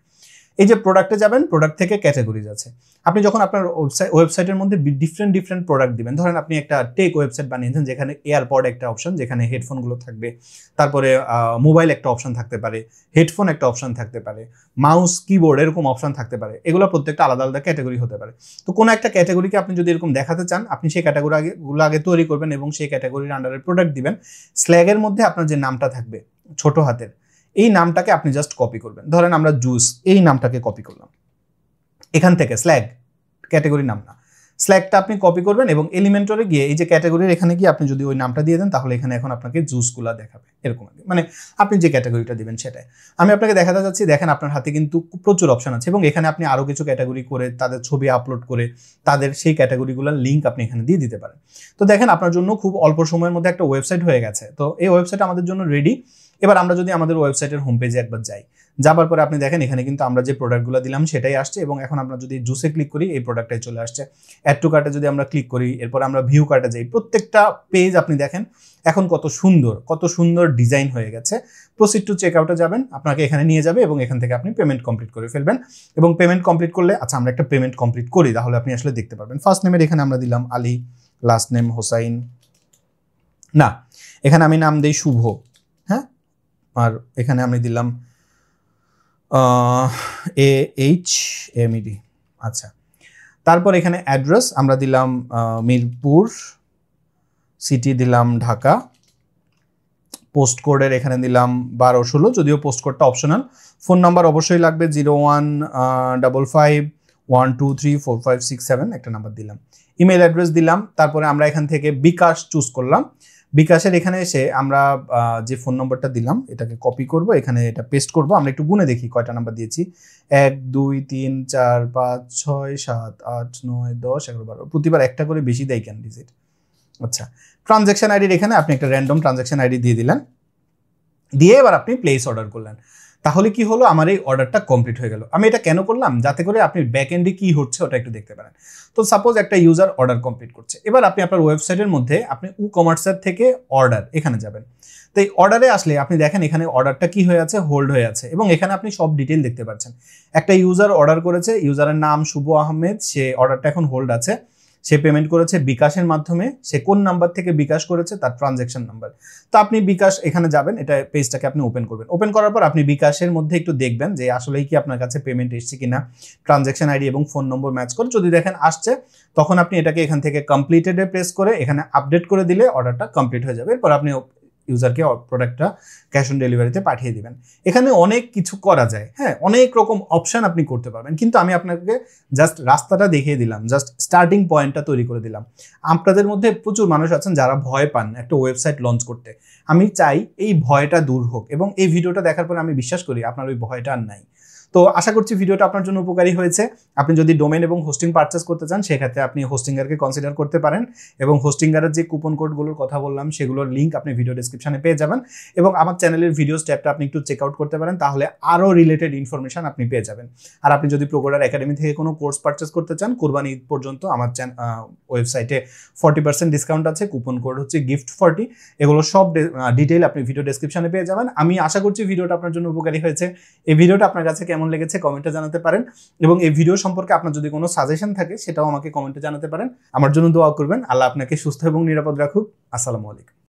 এই যে প্রোডাক্টে যাবেন, প্রোডাক্ট থেকে ক্যাটাগরিজ আছে। আপনি যখন আপনার ওয়েবসাইটের মধ্যে ডিফারেন্ট প্রোডাক্ট দিবেন, ধরেন আপনি একটা টেক ওয়েবসাইট বানিয়েছেন যেখানে এয়ারপড একটা অপশন, যেখানে হেডফোনগুলো থাকবে, তারপরে মোবাইল একটা অপশন থাকতে পারে, হেডফোন একটা অপশন থাকতে পারে, মাউস কিবোর্ড এরকম অপশন থাকতে পারে, এগুলো প্রত্যেকটা আলাদা আলাদা ক্যাটাগরি হতে পারে। তো কোনো একটা ক্যাটাগরিকে আপনি যদি এরকম দেখাতে চান, আপনি সেই ক্যাটাগরিগুলো আগে তৈরি করবেন এবং সেই ক্যাটাগরির আন্ডারে প্রোডাক্ট দিবেন। স্ল্যাগের মধ্যে আপনার যে নামটা থাকবে ছোট হাতের, এই নামটাকে আপনি জাস্ট কপি করবেন। ধরেন আমরা জুস, এই নামটাকে কপি করলাম এখান থেকে, স্ল্যাগ ক্যাটাগরি নাম না, স্ল্যাগটা আপনি কপি করবেন এবং এলিমেন্টরে গিয়ে এই যে ক্যাটাগরির এখানে গিয়ে আপনি যদি ওই নামটা দিয়ে দেন, তাহলে এখানে এখন আপনাকে জুসগুলা দেখাবে এরকম, মানে আপনি যে ক্যাটাগরিটা দিবেন সেটাই। আমি আপনাকে দেখাতে যাচ্ছি, দেখেন আপনার হাতে কিন্তু প্রচুর অপশন আছে এবং এখানে আপনি আরও কিছু ক্যাটাগরি করে তাদের ছবি আপলোড করে তাদের সেই ক্যাটাগরিগুলোর লিঙ্ক আপনি এখানে দিয়ে দিতে পারেন। তো দেখেন আপনার জন্য খুব অল্প সময়ের মধ্যে একটা ওয়েবসাইট হয়ে গেছে। তো এই ওয়েবসাইট আমাদের জন্য রেডি। এবার আমরা যদি আমাদের ওয়েবসাইটের হোম পেজে একবার যাই, যাবার পরে আপনি দেখেন এখানে কিন্তু আমরা যে প্রোডাক্টগুলো দিলাম সেটাই আসছে এবং এখন আমরা যদি জুসে ক্লিক করি এই প্রোডাক্টটাই চলে আসছে। অ্যাড টু কার্টে যদি আমরা ক্লিক করি, এরপর আমরা ভিউ কার্টে যাই, প্রত্যেকটা পেজ আপনি দেখেন এখন কত সুন্দর ডিজাইন হয়ে গেছে। প্রসিড টু চেক আউটে যাবেন, আপনাকে এখানে নিয়ে যাবে এবং এখান থেকে আপনি পেমেন্ট কমপ্লিট করে ফেলবেন। এবং পেমেন্ট কমপ্লিট করলে, আচ্ছা আমরা একটা পেমেন্ট কমপ্লিট করি তাহলে আপনি আসলে দেখতে পারবেন। ফার্স্ট নেমের এখানে আমরা দিলাম আলী, লাস্ট নেম হোসাইন, না এখানে আমি নাম দিই শুভ, হ্যাঁ, আর এখানে আমি দিলাম AHMED। আচ্ছা, তারপর এখানে অ্যাড্রেস আমরা দিলাম মিরপুর, সিটি দিলাম ঢাকা, পোস্ট কোডের এখানে দিলাম 1216, যদিও পোস্ট কোডটা অপশনাল। ফোন নাম্বার অবশ্যই লাগবে 0155123456 একটা নাম্বার দিলাম। ইমেল অ্যাড্রেস দিলাম। তারপরে আমরা এখান থেকে বিকাশ চুজ করলাম। বিকাশের এখানে এসে আমরা যে ফোন নম্বরটা দিলাম এটাকে কপি করব, এখানে এটা পেস্ট করব। আমরা একটু গুনে দেখি কয়টা নাম্বার দিয়েছি, 1 2 3 4 5 6 7 8 9 10 11 12, প্রতিবার একটা করে বেশি দেয় কেন ডিজিট। আচ্ছা, ট্রানজ্যাকশন আইডির এখানে আপনি একটা র্যান্ডম ট্রানজ্যাকশন আইডি দিয়ে দিলেন, দিয়ে এবার আপনি প্লেস অর্ডার করলেন। তাহলে কি হলো, আমার এই অর্ডারটা কমপ্লিট হয়ে গেল। আমি এটা কেন করলাম, যাতে করে আপনি ব্যাক এন্ডে কি হচ্ছে ওটা একটু দেখতে পারেন। তো সাপোজ একটা ইউজার অর্ডার কমপ্লিট করছে, এবার আপনি আপনার ওয়েবসাইটের মধ্যে আপনি কমার্সের থেকে অর্ডার এখানে যাবেন। তো এই অর্ডারে আসলে আপনি দেখেন এখানে অর্ডারটা কি হয়ে আছে, হোল্ড হয়ে আছে এবং এখানে আপনি সব ডিটেল দেখতে পাচ্ছেন। একটা ইউজার অর্ডার করেছে, ইউজারের নাম শুভ আহমেদ, সে অর্ডারটা এখন হোল্ড আছে, সে পেমেন্ট করেছে বিকাশের মাধ্যমে, সে কোন নাম্বার থেকে বিকাশ করেছে তার ট্রানজ্যাকশন নাম্বার। তো আপনি বিকাশ এখানে যাবেন, এটা পেজটাকে আপনি ওপেন করবেন। ওপেন করার পর আপনি বিকাশের মধ্যে একটু দেখবেন যে আসলেই কি আপনার কাছে পেমেন্ট এসছে কিনা, ট্রানজ্যাকশন আইডি এবং ফোন নম্বর ম্যাচ করে। যদি দেখেন আসছে, তখন আপনি এটাকে এখান থেকে কমপ্লিটেডে প্রেস করে এখানে আপডেট করে দিলে অর্ডারটা কমপ্লিট হয়ে যাবে। এরপর আপনি ইউজারকে প্রোডাক্টটা ক্যাশ অন ডেলিভারিতে পাঠিয়ে দিবেন। এখানে অনেক কিছু করা যায়, হ্যাঁ, অনেক রকম অপশন আপনি করতে পারবেন, কিন্তু আমি আপনাকে জাস্ট রাস্তাটা দেখিয়ে দিলাম, জাস্ট স্টার্টিং পয়েন্টটা তৈরি করে দিলাম। আপনাদের মধ্যে প্রচুর মানুষ আছেন যারা ভয় পান একটা ওয়েবসাইট লঞ্চ করতে। আমি চাই এই ভয়টা দূর হোক এবং এই ভিডিওটা দেখার পরে আমি বিশ্বাস করি আপনার ওই ভয়টা আর নাই। তো আশা করছি ভিডিওটা আপনার জন্য উপকারী হয়েছে। আপনি যদি ডোমেন এবং হোস্টিং পারচেস করতে চান সেক্ষেত্রে আপনি হোস্টিঙ্গারকে কনসিডার করতে পারেন এবং হোস্টিঙ্গারের যে কুপন কোডগুলোর কথা বললাম সেগুলোর লিঙ্ক আপনি ভিডিও ডেসক্রিপশনে পেয়ে যাবেন এবং আমার চ্যানেলের ভিডিওস ট্যাবটা আপনি একটু চেক আউট করতে পারেন, তাহলে আরও রিলেটেড ইনফরমেশন আপনি পেয়ে যাবেন। আর আপনি যদি প্রোকোডার একাডেমি থেকে কোনো কোর্স পারচেস করতে চান, কোরবানি ঈদ পর্যন্ত আমার ওয়েবসাইটে 40% ডিসকাউন্ট আছে, কুপন কোড হচ্ছে gift40। এগুলো সব ডিটেইল আপনি ভিডিও ডেসক্রিপশনে পেয়ে যাবেন। আমি আশা করছি ভিডিওটা আপনার জন্য উপকারী হয়েছে। এই ভিডিওটা আপনার কাছে কেমন লেগেছে কমেন্টে জানাতে পারেন এবং এই ভিডিও সম্পর্কে আপনার যদি কোনো সাজেশন থাকে সেটাও আমাকে কমেন্টে জানাতে পারেন। আমার জন্য দোয়া করবেন। আল্লাহ আপনাকে সুস্থ এবং নিরাপদ রাখুক। আসসালামু আলাইকুম।